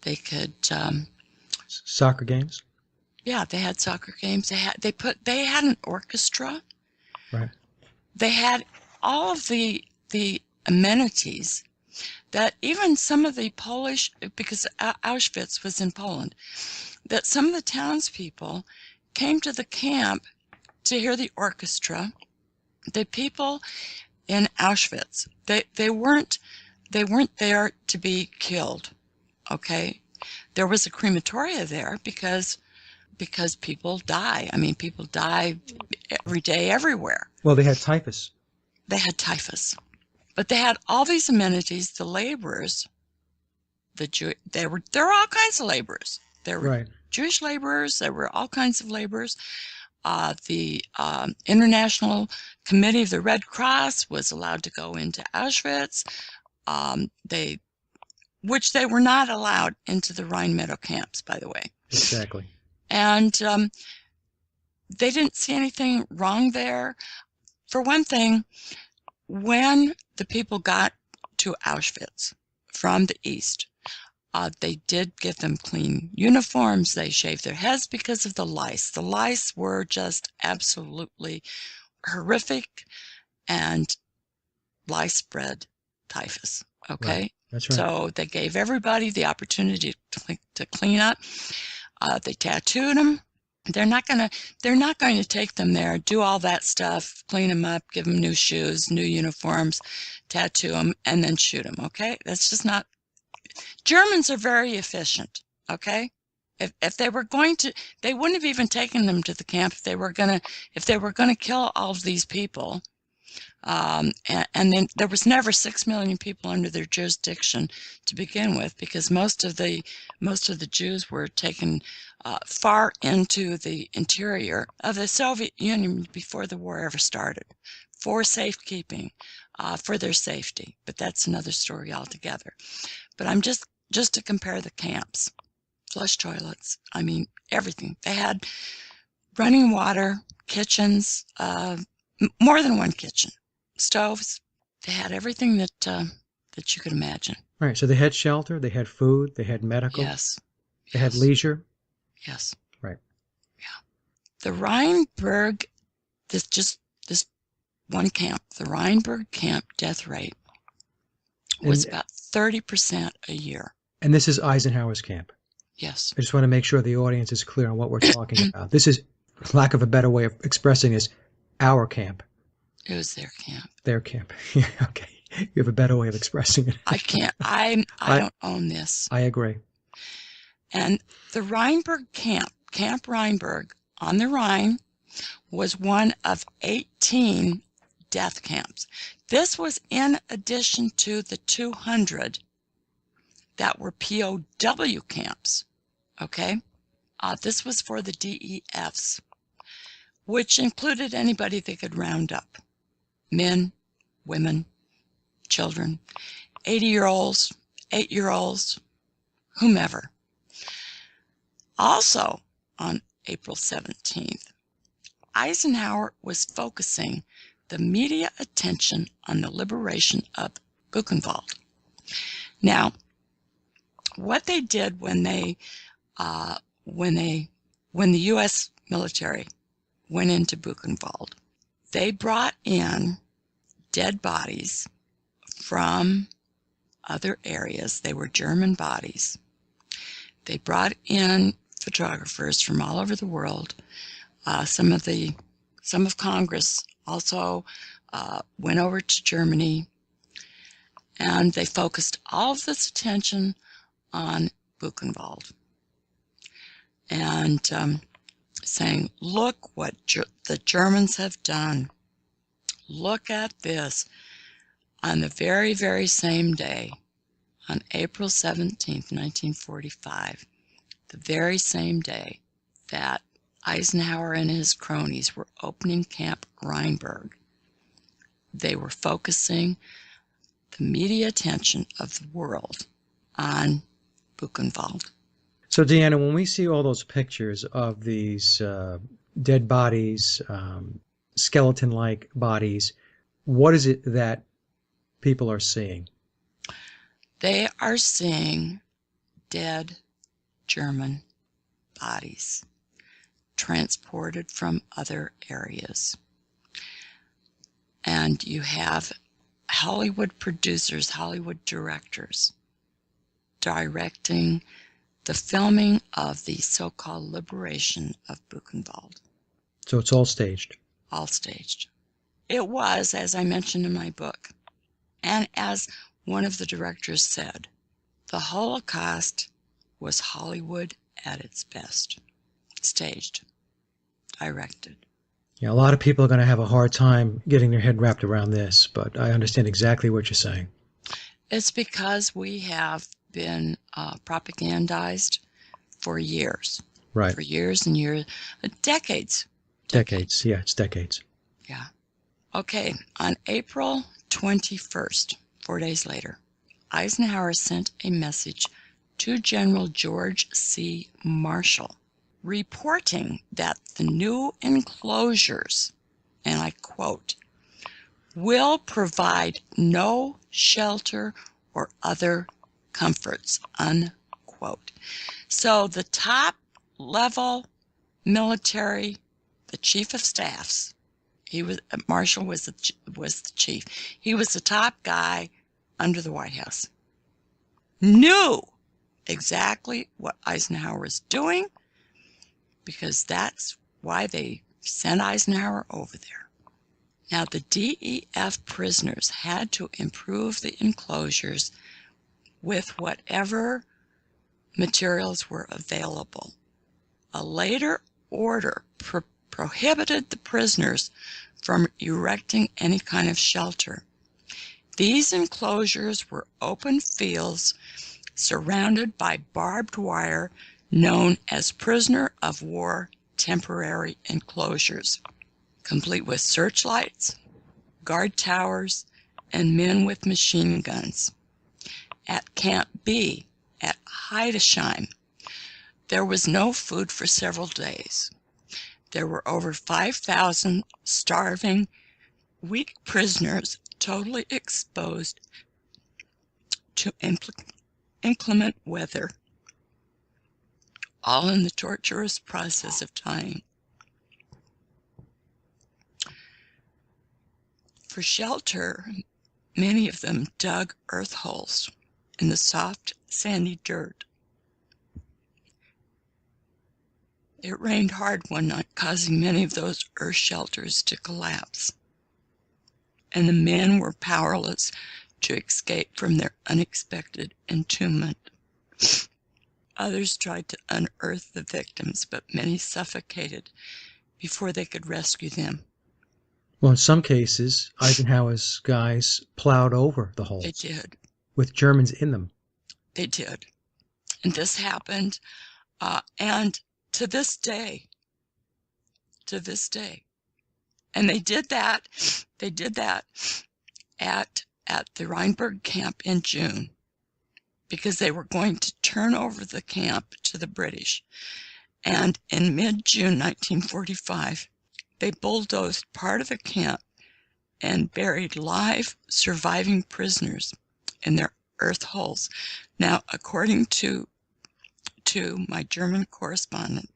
They could soccer games. Yeah, they had soccer games. They had an orchestra. Right. They had all of the amenities that even some of the Polish, because Auschwitz was in Poland, that some of the townspeople came to the camp to hear the orchestra. The people in Auschwitz, they weren't there to be killed. Okay, there was a crematoria there because people die. I mean, people die every day everywhere. Well, they had typhus. They had typhus. But they had all these amenities. The laborers, there were all kinds of laborers. There were right. Jewish laborers. There were all kinds of laborers. The International Committee of the Red Cross was allowed to go into Auschwitz. Which they were not allowed into the Rhine Meadow camps, by the way. Exactly. And they didn't see anything wrong there. For one thing, when the people got to Auschwitz from the east, they did give them clean uniforms. They shaved their heads because of the lice. The lice were just absolutely horrific, and lice spread typhus. Okay? Right. That's right. So they gave everybody the opportunity to clean up. They tattooed them. They're not going to take them there, do all that stuff, clean them up, give them new shoes, new uniforms, tattoo them, and then shoot them. Okay, that's just not. Germans are very efficient. Okay, if they were going to, they wouldn't have even taken them to the camp if they were going to kill all of these people. And then there was never 6 million people under their jurisdiction to begin with, because most of the Jews were taken far into the interior of the Soviet Union before the war ever started, for safekeeping, for their safety. But that's another story altogether. But I'm just to compare the camps, flush toilets, I mean everything. They had running water, kitchens, more than one kitchen. Stoves. They had everything that you could imagine. Right. So they had shelter, they had food, they had medical. Yes. They had leisure. Yes. Right. Yeah. The Rheinberg, this one camp, the Rheinberg camp death rate was about 30% a year. And this is Eisenhower's camp. Yes. I just want to make sure the audience is clear on what we're talking about. This is, for lack of a better way of expressing this, our camp. It was their camp. Their camp. Yeah, okay. You have a better way of expressing it. I can't. I don't own this. I agree. And the Rheinberg camp, Camp Rheinberg on the Rhine, was one of 18 death camps. This was in addition to the 200 that were POW camps. Okay? This was for the DEFs, which included anybody they could round up. Men, women, children, 80-year-olds, 8-year-olds, whomever. Also, on April 17th, Eisenhower was focusing the media attention on the liberation of Buchenwald. Now, what they did when the U.S. military went into Buchenwald, they brought in dead bodies from other areas. They were German bodies. They brought in photographers from all over the world. Some of Congress also went over to Germany, and they focused all of this attention on Buchenwald and saying, look what the Germans have done. Look at this. On the very, very same day, on April 17th, 1945, the very same day that Eisenhower and his cronies were opening Camp Rheinberg, they were focusing the media attention of the world on Buchenwald. So, Deanna, when we see all those pictures of these dead bodies, skeleton-like bodies, what is it that people are seeing? They are seeing dead German bodies transported from other areas. And you have Hollywood producers, Hollywood directors, directing the filming of the so-called liberation of Buchenwald. So it's all staged? All staged. It was, as I mentioned in my book, and as one of the directors said, the Holocaust was Hollywood at its best. Staged. Directed. Yeah, a lot of people are going to have a hard time getting their head wrapped around this, but I understand exactly what you're saying. It's because we have been propagandized for years. Right. for years and years, decades. Decades. Yeah, it's decades. Yeah. Okay, on April 21st, 4 days later, Eisenhower sent a message to General George C. Marshall reporting that the new enclosures, and I quote, will provide no shelter or other comforts, unquote. So the top level military, the chief of staffs, Marshall was the chief. He was the top guy under the White House. Knew exactly what Eisenhower was doing, because that's why they sent Eisenhower over there. Now, the DEF prisoners had to improve the enclosures with whatever materials were available. A later order prohibited the prisoners from erecting any kind of shelter. These enclosures were open fields surrounded by barbed wire known as prisoner of war temporary enclosures, complete with searchlights, guard towers, and men with machine guns. At Camp B at Heidersheim, there was no food for several days. There were over 5,000 starving, weak prisoners totally exposed to inclement weather, all in the torturous process of dying. For shelter, many of them dug earth holes in the soft, sandy dirt. It rained hard one night, causing many of those earth shelters to collapse, and the men were powerless to escape from their unexpected entombment. Others tried to unearth the victims, but many suffocated before they could rescue them. Well, in some cases, Eisenhower's guys plowed over the holes. They did. With Germans in them. They did. And this happened, and to this day, and they did that at the Rheinberg camp in June, because they were going to turn over the camp to the British. And in mid-June 1945, they bulldozed part of the camp and buried live surviving prisoners in their earth holes. Now, according to my German correspondent,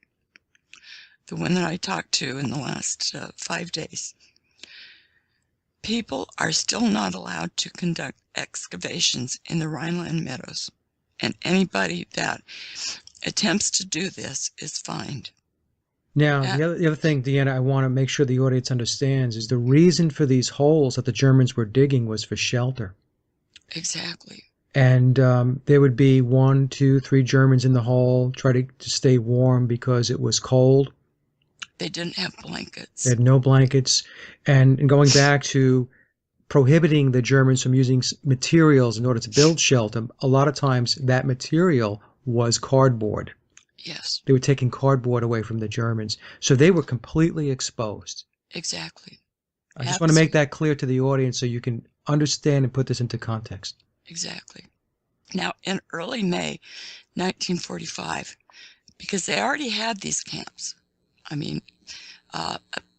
the one that I talked to in the last 5 days, people are still not allowed to conduct excavations in the Rhineland meadows, and anybody that attempts to do this is fined. Now, the other thing, Deanna, I want to make sure the audience understands is the reason for these holes that the Germans were digging was for shelter. Exactly. And there would be 1, 2, 3 Germans in the hole, try to stay warm because it was cold. They didn't have blankets. They had no blankets. And going back to prohibiting the Germans from using materials in order to build shelter, a lot of times that material was cardboard. Yes. They were taking cardboard away from the Germans. So they were completely exposed. Exactly. I just want to make that clear to the audience so you can understand and put this into context. Exactly. Now, in early May 1945, because they already had these camps, I mean,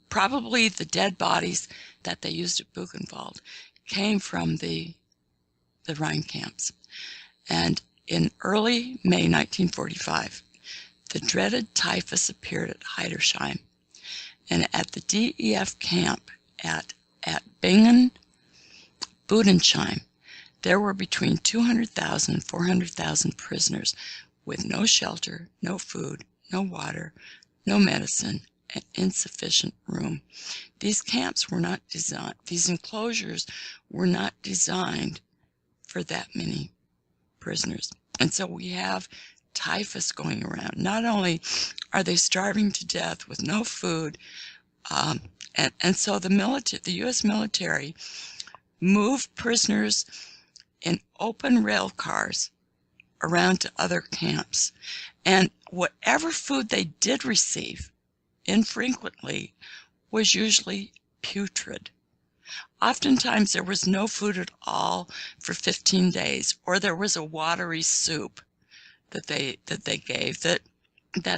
probably the dead bodies that they used at Buchenwald came from the Rhine camps. And in early May 1945, the dreaded typhus appeared at Heidersheim. And at the DEF camp at Bingen-Budensheim, there were between 200,000 and 400,000 prisoners with no shelter, no food, no water, no medicine, and insufficient room. These camps were not designed, these enclosures were not designed for that many prisoners. And so we have typhus going around. Not only are they starving to death with no food, and so the U.S. military moved prisoners in open rail cars around to other camps. And whatever food they did receive, infrequently, was usually putrid. Oftentimes there was no food at all for 15 days, or there was a watery soup that they gave that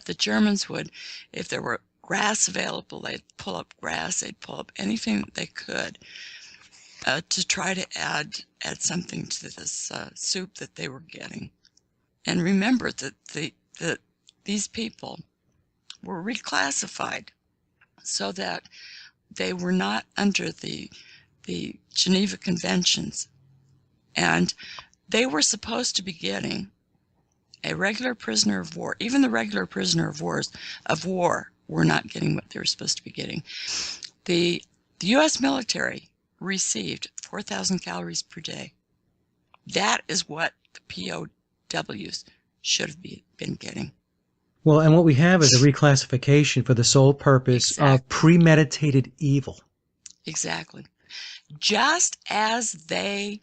the Germans would, if there were grass available, they'd pull up grass, they'd pull up anything that they could to try to add something to this soup that they were getting. And remember that these people were reclassified so that they were not under the Geneva Conventions, and they were supposed to be getting a regular prisoner of war. Even the regular prisoner of war were not getting what they were supposed to be getting. The U.S. military received 4,000 calories per day. That is what the POWs should have been getting. Well, and what we have is a reclassification for the sole purpose of premeditated evil. Exactly. Just as they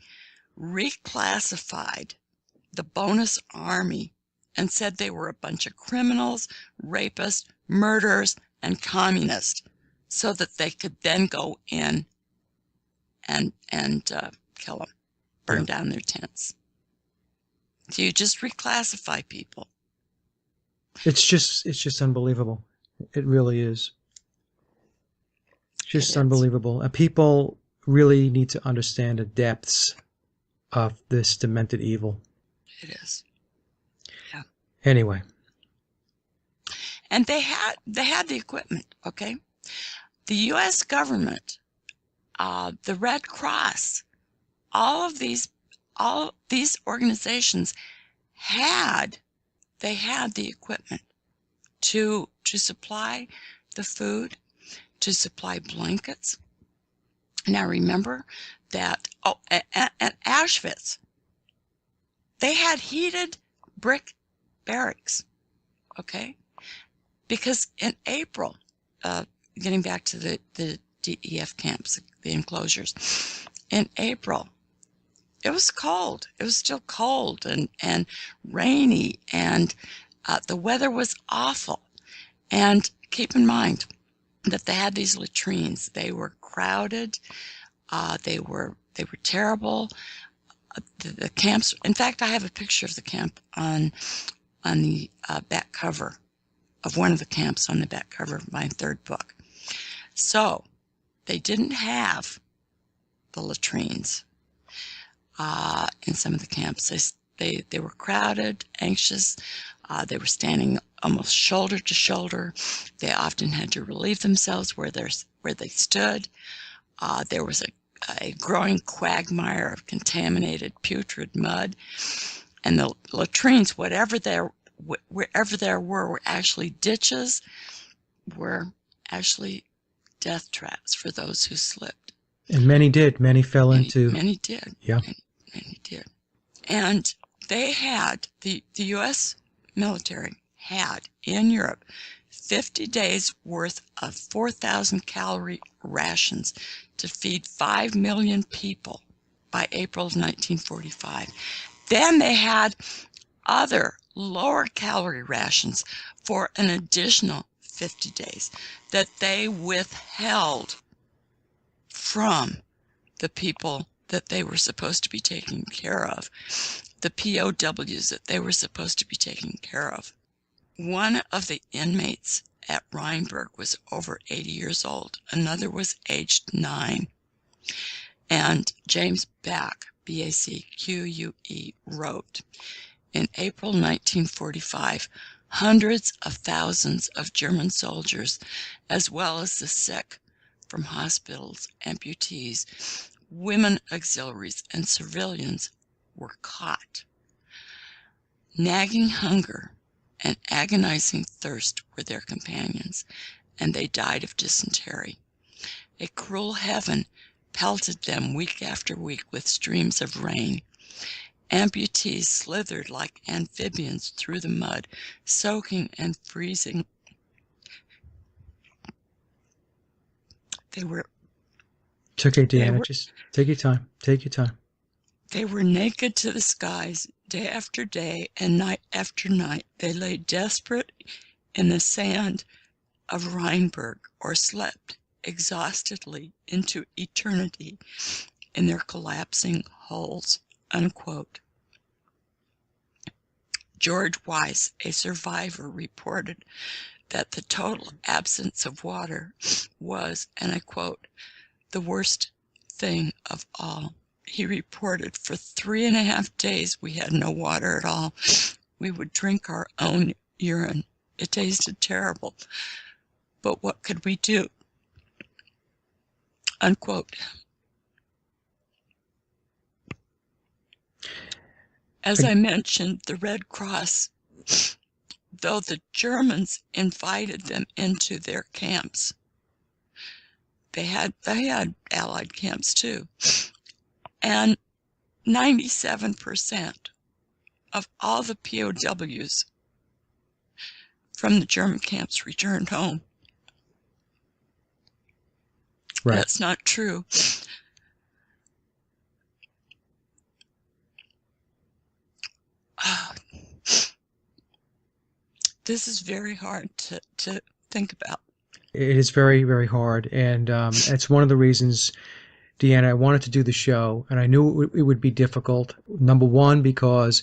reclassified the bonus army and said they were a bunch of criminals, rapists, murderers, and communists, so that they could then go in and kill them, burn down their tents. So you just reclassify people. It's just unbelievable. It really is. Just unbelievable. And people really need to understand the depths of this demented evil. It is. Yeah. Anyway. And they had the equipment, okay? The U.S. government, the Red Cross, all these organizations had the equipment to supply the food, to supply blankets. Now remember that, at Auschwitz, they had heated brick barracks, okay? Because in April, getting back to the DEF camps, the enclosures, in April, it was cold. It was still cold and rainy, and the weather was awful. And keep in mind that they had these latrines. They were crowded. They were terrible. The camps. In fact, I have a picture of the camp on the back cover of one of the camps on the back cover of my third book. So they didn't have the latrines in some of the camps. They were crowded, anxious. They were standing almost shoulder to shoulder. They often had to relieve themselves where they stood. There was a growing quagmire of contaminated, putrid mud, and the latrines, wherever there were actually ditches, were actually death traps for those who slipped. And many did. Many fell into. Many did. Yeah. Many did. And they had, the U.S. military had in Europe 50 days worth of 4,000 calorie rations to feed 5 million people by April of 1945. Then they had other lower calorie rations for an additional 50 days that they withheld from the people that they were supposed to be taking care of, the POWs that they were supposed to be taking care of. One of the inmates at Rheinberg was over 80 years old. Another was aged 9. And James Back, B-A-C-Q-U-E, wrote, in April 1945, hundreds of thousands of German soldiers, as well as the sick from hospitals, amputees, women auxiliaries, and civilians were caught. Nagging hunger and agonizing thirst were their companions, and they died of dysentery. A cruel heaven pelted them week after week with streams of rain. Amputees slithered like amphibians through the mud, soaking and freezing. They were... It's okay, Deanna. Just take your time. Take your time. They were naked to the skies, Day after day and night after night, they lay desperate in the sand of Rheinberg or slept exhaustedly into eternity in their collapsing hulls." Unquote. George Weiss, a survivor, reported that the total absence of water was, and I quote, "the worst thing of all." He reported, "For 3.5 days we had no water at all. We would drink our own urine. It tasted terrible. But what could we do?" Unquote. As I mentioned, the Red Cross, though the Germans invited them into their camps, they had Allied camps too, and 97% of all the POWs from the German camps returned home. Right. That's not true. This is very hard to think about. It is very, very hard. And it's one of the reasons, Deanna, I wanted to do the show, and I knew it would be difficult. Number one, because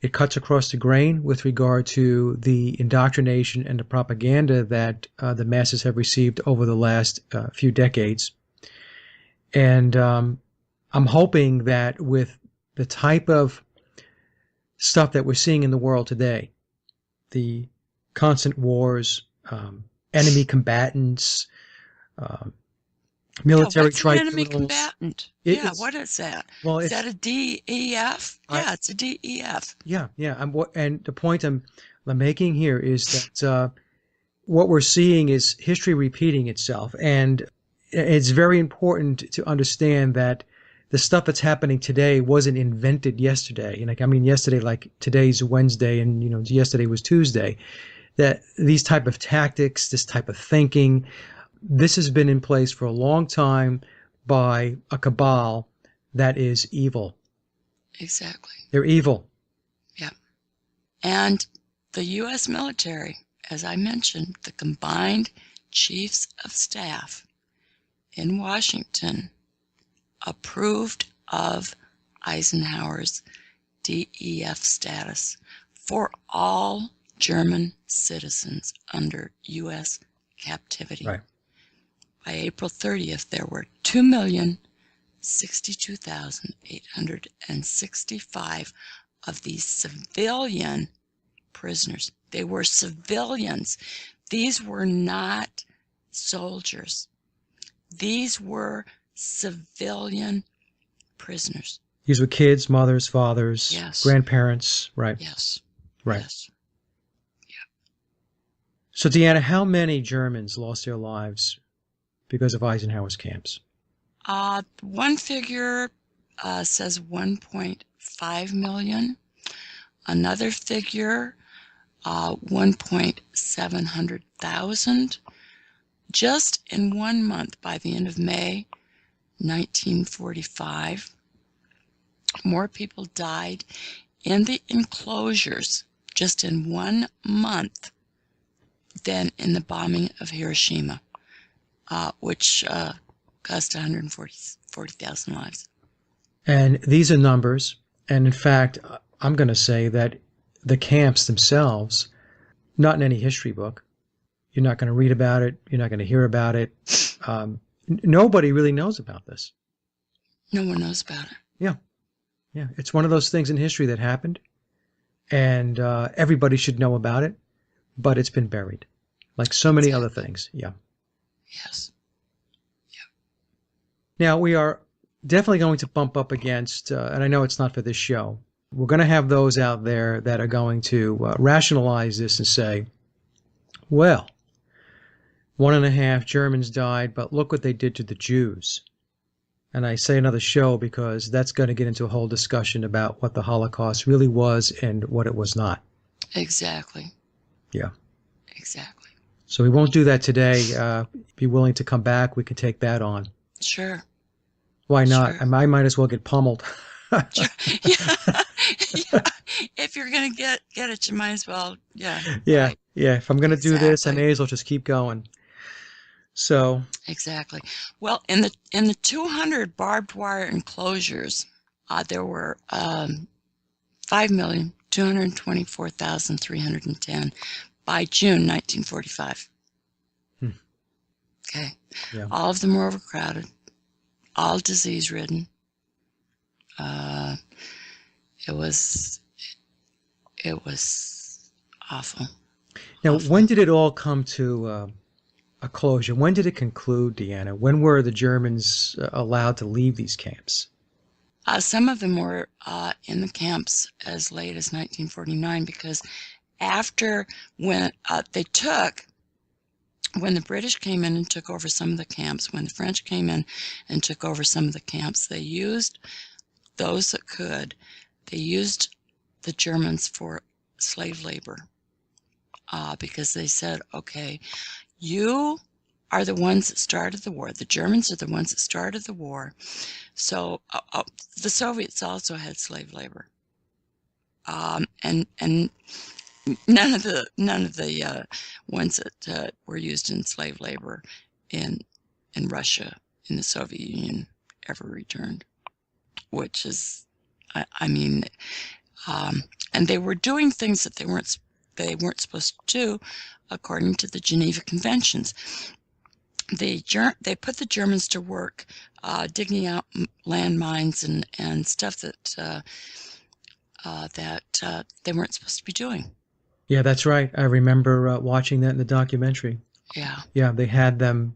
it cuts across the grain with regard to the indoctrination and the propaganda that the masses have received over the last few decades. And I'm hoping that with the type of stuff that we're seeing in the world today, the constant wars, enemy combatants, military what's an enemy tribunals. combatant? What is that? Well, is that a DEF? Yeah, it's a DEF. Yeah. And the point I'm making here is that what we're seeing is history repeating itself, and it's very important to understand that the stuff that's happening today wasn't invented yesterday. Yesterday, like today's Wednesday, and yesterday was Tuesday. That these type of tactics, this type of thinking, this has been in place for a long time by a cabal that is evil. Exactly. They're evil. Yeah. And the U.S. military, as I mentioned, the combined chiefs of staff in Washington approved of Eisenhower's DEF status for all German citizens under U.S. captivity. Right. By April 30th, there were 2,062,865 of these civilian prisoners. They were civilians. These were not soldiers. These were civilian prisoners. These were kids, mothers, fathers, Yes. grandparents, right? Yes. Right. Yes. So, Deanna, how many Germans lost their lives because of Eisenhower's camps? One figure says 1.5 million. Another figure, 1,700,000. Just in 1 month, by the end of May 1945, more people died in the enclosures just in 1 month than in the bombing of Hiroshima, which cost 140,000 lives. And these are numbers. And in fact, I'm going to say that the camps themselves, not in any history book, you're not going to read about it. You're not going to hear about it. Nobody really knows about this. No one knows about it. Yeah. It's one of those things in history that happened, and everybody should know about it, but it's been buried, like so many other things. Yeah. Yes. Now, we are definitely going to bump up against, and I know it's not for this show, we're going to have those out there that are going to rationalize this and say, well, 1.5 Germans died, but look what they did to the Jews. And I say another show because that's going to get into a whole discussion about what the Holocaust really was and what it was not. Exactly. Yeah. Exactly. So we won't do that today. Be willing to come back. We can take that on. Sure. Why not? Sure. I might as well get pummeled. Sure. Yeah. Yeah. If you're gonna get it, you might as well. Yeah. Yeah, Right. yeah. If I'm going to do this, I Exactly. may as well just keep going. So, Exactly. Well, in the 200 barbed wire enclosures, there were 5,224,310 by June 1945. hmm, Okay. yeah. All of them were overcrowded, all disease-ridden. Uh, it was it was awful, Now, awful. when did it all come to a closure? When did it conclude, Deanna? When were the Germans allowed to leave these camps? Some of them were in the camps as late as 1949 because after when when the British came in and took over some of the camps, when the French came in and took over some of the camps, they used those that could. They used the Germans for slave labor because they said, okay, you are the ones that started the war. The Germans are the ones that started the war. So the Soviets also had slave labor, and none of the ones that were used in slave labor in Russia in the Soviet Union ever returned, which is, I mean, and they were doing things that they weren't supposed to do according to the Geneva Conventions. They put the Germans to work digging out landmines and stuff that they weren't supposed to be doing. Yeah, that's right. I remember watching that in the documentary. Yeah, Yeah, they had them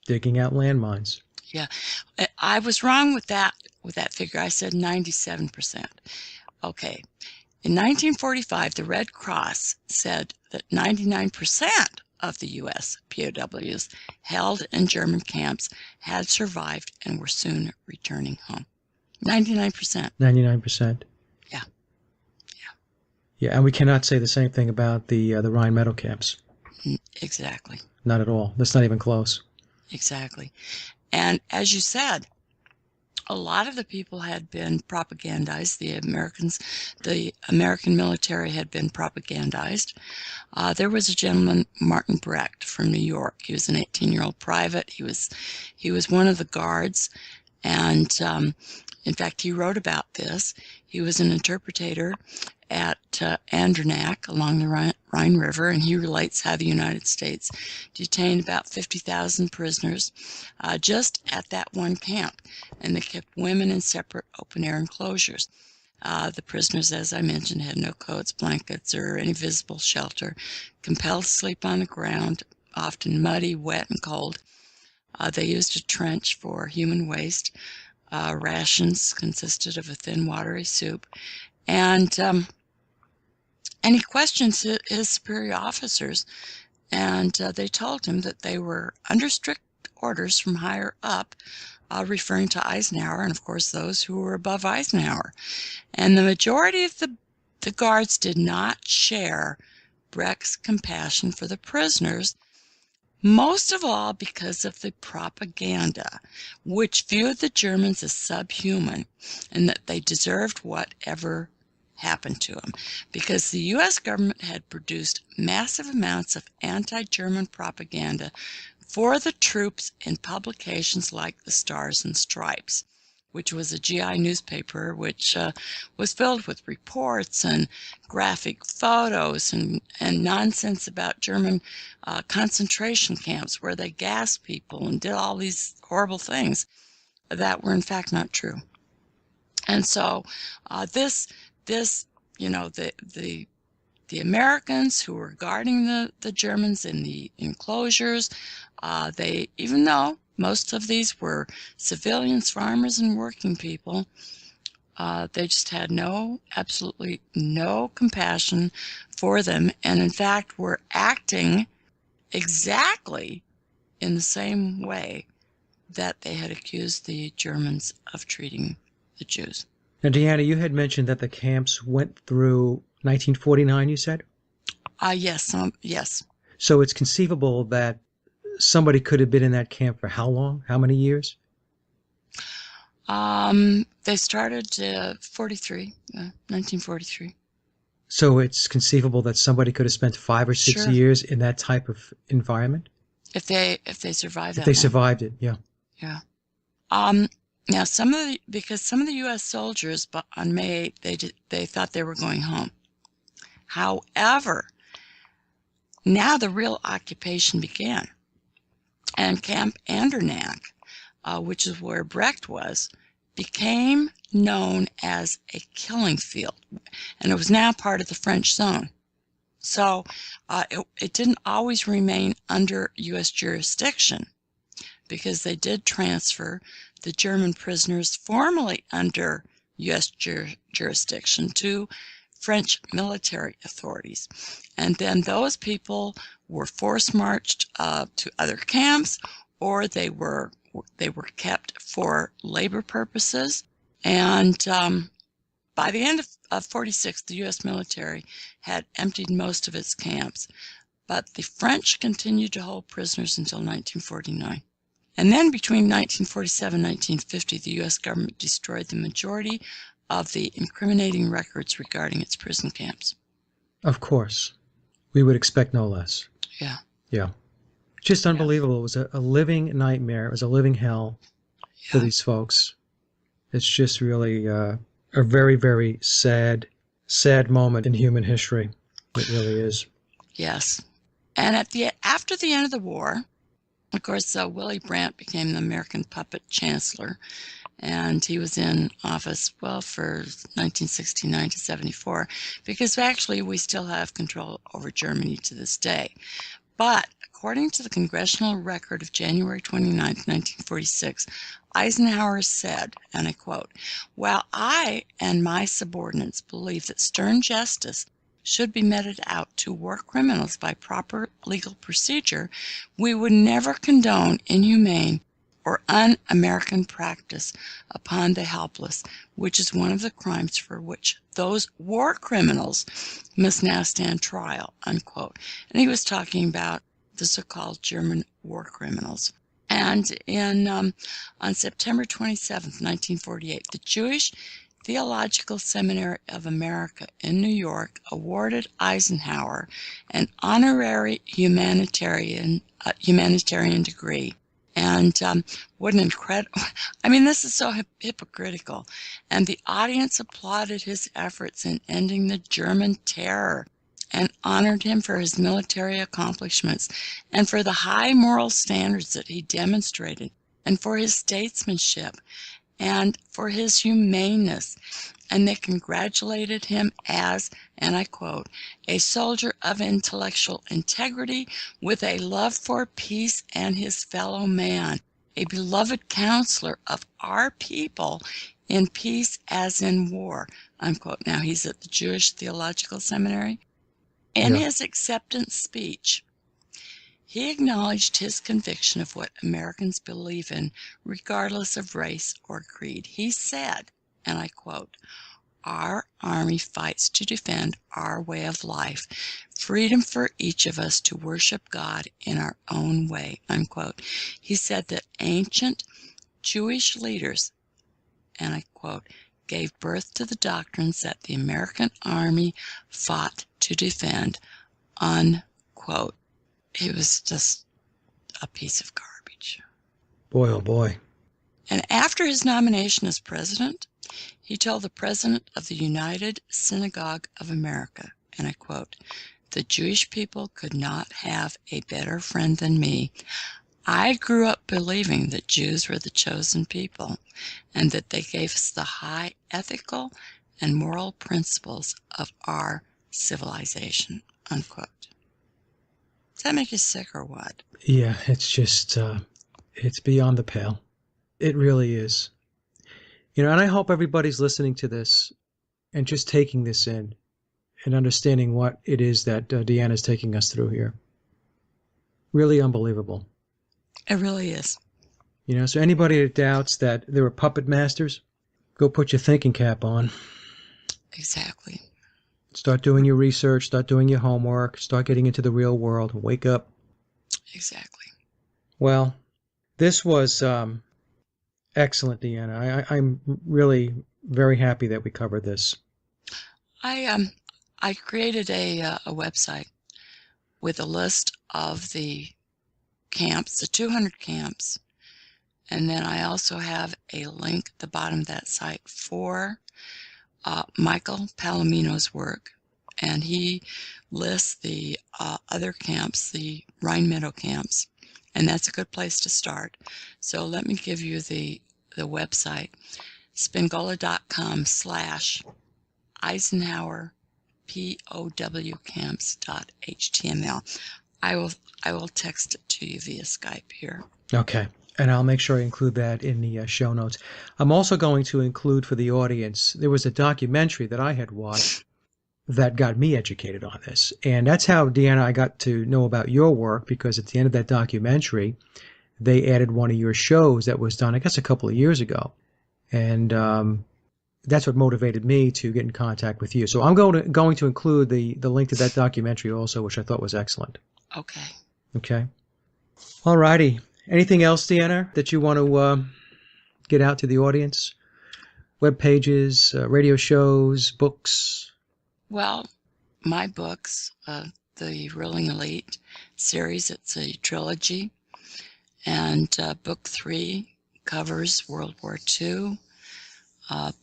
digging out landmines. yeah. I was wrong with that figure. I said 97%. Okay. In 1945, the Red Cross said that 99% of the U.S. POWs held in German camps had survived and were soon returning home. 99%. 99%. Yeah, Yeah, and we cannot say the same thing about the Rhine metal camps. exactly. Not at all. That's not even close. Exactly. And as you said, a lot of the people had been propagandized. The American military had been propagandized. There was a gentleman, Martin Brecht, from New York. He was an 18-year-old private. He was one of the guards, and in fact, he wrote about this. He was an interpreter at Andernach along the Rhine River, and he relates how the United States detained about 50,000 prisoners just at that one camp, and they kept women in separate open-air enclosures. The prisoners, as I mentioned, had no coats, blankets, or any visible shelter, compelled to sleep on the ground, often muddy, wet, and cold. They used a trench for human waste. Rations consisted of a thin, watery soup, and he questioned his superior officers, and they told him that they were under strict orders from higher up, referring to Eisenhower and, of course, those who were above Eisenhower. And the majority of the guards did not share Brecht's compassion for the prisoners, most of all because of the propaganda, which viewed the Germans as subhuman and that they deserved whatever happened to them, because the U.S. government had produced massive amounts of anti-German propaganda for the troops in publications like the Stars and Stripes, which was a GI newspaper which was filled with reports and graphic photos and nonsense about German concentration camps where they gassed people and did all these horrible things that were in fact not true. And so this, the Americans who were guarding the Germans in the enclosures, even though most of these were civilians, farmers, and working people, they just had absolutely no compassion for them, and in fact were acting exactly in the same way that they had accused the Germans of treating the Jews. Now, Deanna, you had mentioned that the camps went through 1949, you said? Yes. So it's conceivable that somebody could have been in that camp for how long? How many years? They started 1943. So it's conceivable that somebody could have spent 5 or 6 Sure, years in that type of environment if they survived if that they long. survived it. Yeah. Yeah. Now because some of the U.S. soldiers on May 8th, they thought they were going home. However, now the real occupation began, and Camp Andernach, which is where Brecht was, became known as a killing field, and it was now part of the French zone. So it didn't always remain under U.S. jurisdiction, because they did transfer the German prisoners formerly under U.S. jurisdiction to French military authorities. And then those people were force-marched to other camps, or they were kept for labor purposes. And by the end of 46, the U.S. military had emptied most of its camps, but the French continued to hold prisoners until 1949. And then between 1947 and 1950, the U.S. government destroyed the majority of the incriminating records regarding its prison camps. Of course. We would expect no less. Yeah. Yeah. Just unbelievable. It was a living nightmare. It was a living hell for these folks. It's just really a very, very sad, sad moment in human history. It really is. Yes. And after the end of the war, of course, Willy Brandt became the American puppet chancellor, and he was in office, well, for 1969 to 74, because actually we still have control over Germany to this day. But according to the congressional record of January 29, 1946, Eisenhower said, and I quote, "While I and my subordinates believe that stern justice should be meted out to war criminals by proper legal procedure, we would never condone inhumane or un-American practice upon the helpless, which is one of the crimes for which those war criminals must now stand trial," unquote. And he was talking about the so-called German war criminals. And on September 27, 1948, the Jewish Theological Seminary of America in New York awarded Eisenhower an honorary humanitarian degree. And what an incredible, I mean, this is so hypocritical. And the audience applauded his efforts in ending the German terror and honored him for his military accomplishments and for the high moral standards that he demonstrated and for his statesmanship and for his humaneness. And they congratulated him as, and I quote, "a soldier of intellectual integrity with a love for peace and his fellow man, a beloved counselor of our people in peace as in war," unquote. Now, he's at the Jewish Theological Seminary. In his acceptance speech, he acknowledged his conviction of what Americans believe in, regardless of race or creed. He said, and I quote, "Our Army fights to defend our way of life, freedom for each of us to worship God in our own way," unquote. He said that ancient Jewish leaders, and I quote, "gave birth to the doctrines that the American Army fought to defend," unquote. It was just a piece of garbage. Boy, oh boy. And after his nomination as president, he told the president of the United Synagogue of America, and I quote, "The Jewish people could not have a better friend than me. I grew up believing that Jews were the chosen people and that they gave us the high ethical and moral principles of our civilization," unquote. Does that make you sick or what? Yeah, it's just, it's beyond the pale. It really is. And I hope everybody's listening to this and just taking this in and understanding what it is that Deanna is taking us through here. Really unbelievable. It really is. So anybody that doubts that there were puppet masters, go put your thinking cap on. Exactly. Start doing your research, start doing your homework, start getting into the real world, wake up. Exactly. Well, this was Excellent, Deanna. I'm really very happy that we covered this. I created a website with a list of the camps, the 200 camps, and then I also have a link at the bottom of that site for Michael Palomino's work, and he lists the other camps, the Rhine Meadow camps, and that's a good place to start. So let me give you the website, spingola.com/Eisenhower POW camps.html. I will text it to you via Skype here. Okay. And I'll make sure I include that in the show notes. I'm also going to include for the audience, there was a documentary that I had watched that got me educated on this. And that's how, Deanna, I got to know about your work, because at the end of that documentary, they added one of your shows that was done, I guess, a couple of years ago. And that's what motivated me to get in contact with you. So I'm going to include the link to that documentary also, which I thought was excellent. Okay. Okay. All righty. Anything else, Deanna, that you want to get out to the audience? Web pages, radio shows, books? Well, my books, the Ruling Elite series, it's a trilogy, and book 3 covers World War II.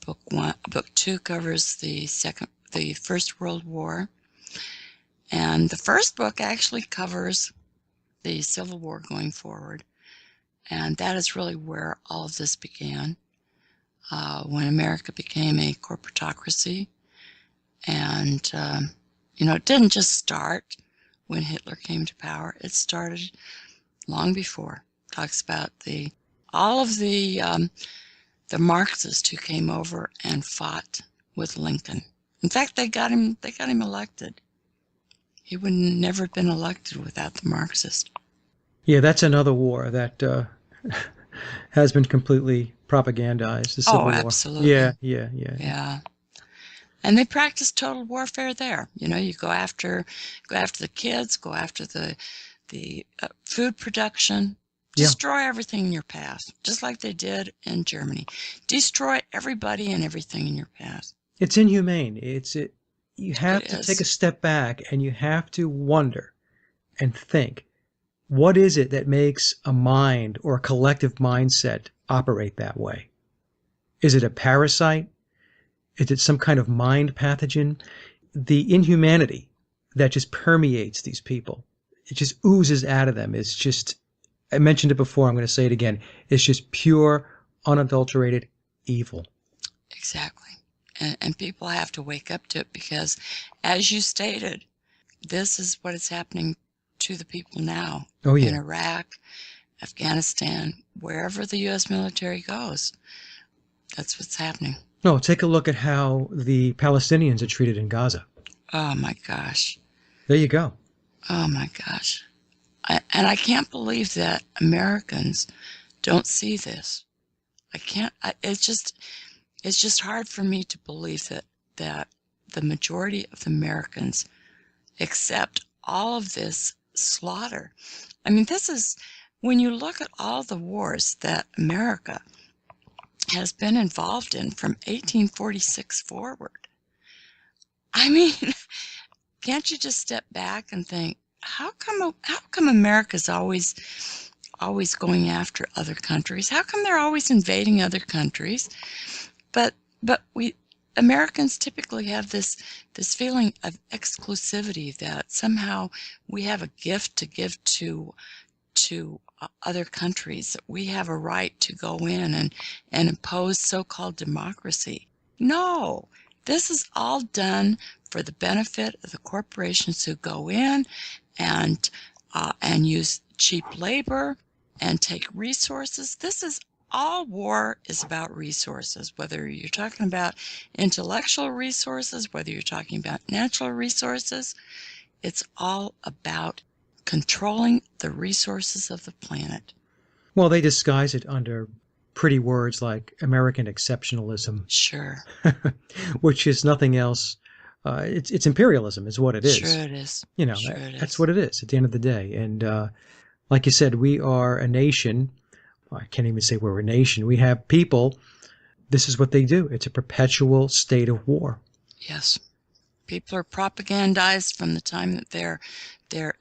Book 2 covers the First World War, and the first book actually covers the Civil War going forward, and that is really where all of this began, when America became a corporatocracy. And it didn't just start when Hitler came to power. It started long before. It talks about all of the Marxists who came over and fought with Lincoln. In fact, they got him elected. He would never have been elected without the Marxists. Yeah, that's another war that has been completely propagandized. The Civil War. Absolutely. Yeah. And they practiced total warfare there. You go after the kids, go after the food production, destroy everything in your path, just like they did in Germany. Destroy everybody and everything in your path. It's inhumane. You have to take a step back, and you have to wonder and think, what is it that makes a mind or a collective mindset operate that way? Is it a parasite? Is it some kind of mind pathogen? The inhumanity that just permeates these people, it just oozes out of them. It's just, I mentioned it before, I'm going to say it again, it's just pure, unadulterated evil. Exactly. And people have to wake up to it, because, as you stated, this is what is happening to the people now. Oh, yeah. In Iraq, Afghanistan, wherever the U.S. military goes. That's what's happening. No, take a look at how the Palestinians are treated in Gaza. Oh, my gosh. There you go. Oh, my gosh. And I can't believe that Americans don't see this. It's just hard for me to believe that the majority of the Americans accept all of this slaughter. I mean, this is, when you look at all the wars that America has been involved in from 1846 forward. I mean, can't you just step back and think, how come America's always going after other countries? How come they're always invading other countries? But we Americans typically have this feeling of exclusivity, that somehow we have a gift to give to other countries. We have a right to go in and impose so-called democracy. No, this is all done for the benefit of the corporations who go in and use cheap labor and take resources. All war is about resources, whether you're talking about intellectual resources, whether you're talking about natural resources. It's all about controlling the resources of the planet. Well, they disguise it under pretty words like American exceptionalism. Sure. Which is nothing else. It's imperialism is what it is. Sure it is. That's what it is at the end of the day. And like you said, we are a nation I can't even say we're a nation. We have people. This is what they do. It's a perpetual state of war. Yes. People are propagandized from the time that they're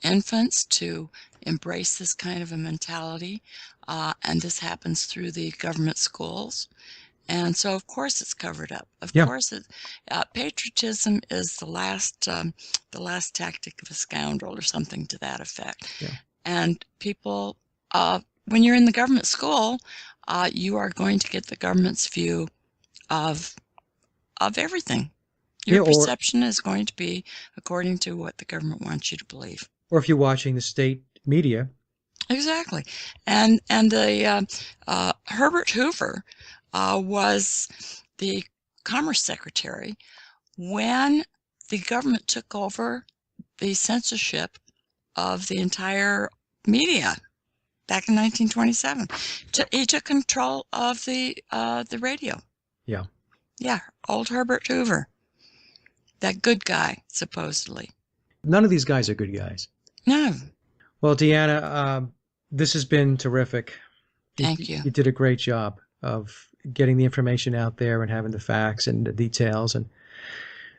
infants to embrace this kind of a mentality, and this happens through the government schools. And so, of course, it's covered up. Of Yeah. course, patriotism is the last tactic of a scoundrel, or something to that effect. Yeah. And people, when you're in the government school, you are going to get the government's view of everything. Your perception is going to be according to what the government wants you to believe. Or if you're watching the state media. Exactly. And the Herbert Hoover was the Commerce Secretary when the government took over the censorship of the entire media back in 1927. He took control of the radio. Yeah. Yeah, old Herbert Hoover. That good guy, supposedly. None of these guys are good guys. No. Well, Deanna, this has been terrific. Thank you. You did a great job of getting the information out there and having the facts and the details. And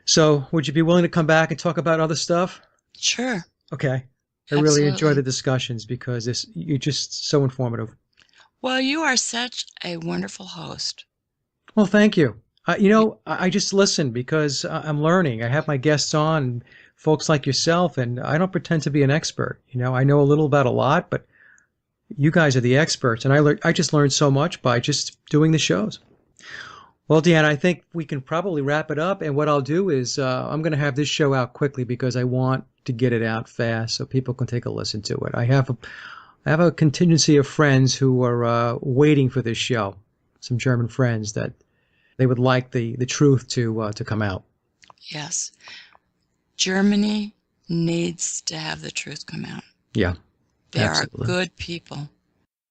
so would you be willing to come back and talk about other stuff? Sure. Okay. I really enjoy the discussions because you're just so informative. Well, you are such a wonderful host. Well, thank you. I just listen because I'm learning. I have my guests on, folks like yourself, and I don't pretend to be an expert. I know a little about a lot, but you guys are the experts, and I just learned so much by just doing the shows. Well, Deanna, I think we can probably wrap it up, and what I'll do is I'm going to have this show out quickly because I want to get it out fast so people can take a listen to it. I have a contingency of friends who are waiting for this show, some German friends that they would like the truth to come out. Yes. Germany needs to have the truth come out. Yeah. They absolutely. are good people.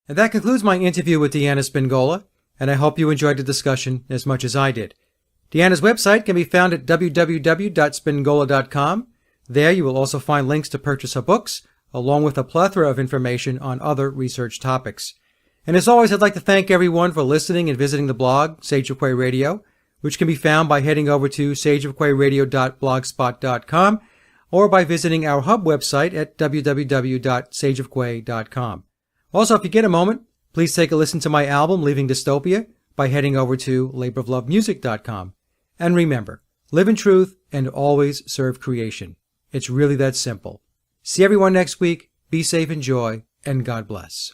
And that concludes my interview with Deanna Spingola, and I hope you enjoyed the discussion as much as I did. Deanna's website can be found at www.spingola.com. There you will also find links to purchase her books, along with a plethora of information on other research topics. And as always, I'd like to thank everyone for listening and visiting the blog, Sage of Quay Radio, which can be found by heading over to sageofquayradio.blogspot.com or by visiting our hub website at www.sageofquay.com. Also, if you get a moment, please take a listen to my album, Leaving Dystopia, by heading over to laboroflovemusic.com. And remember, live in truth and always serve creation. It's really that simple. See everyone next week. Be safe, enjoy, and God bless.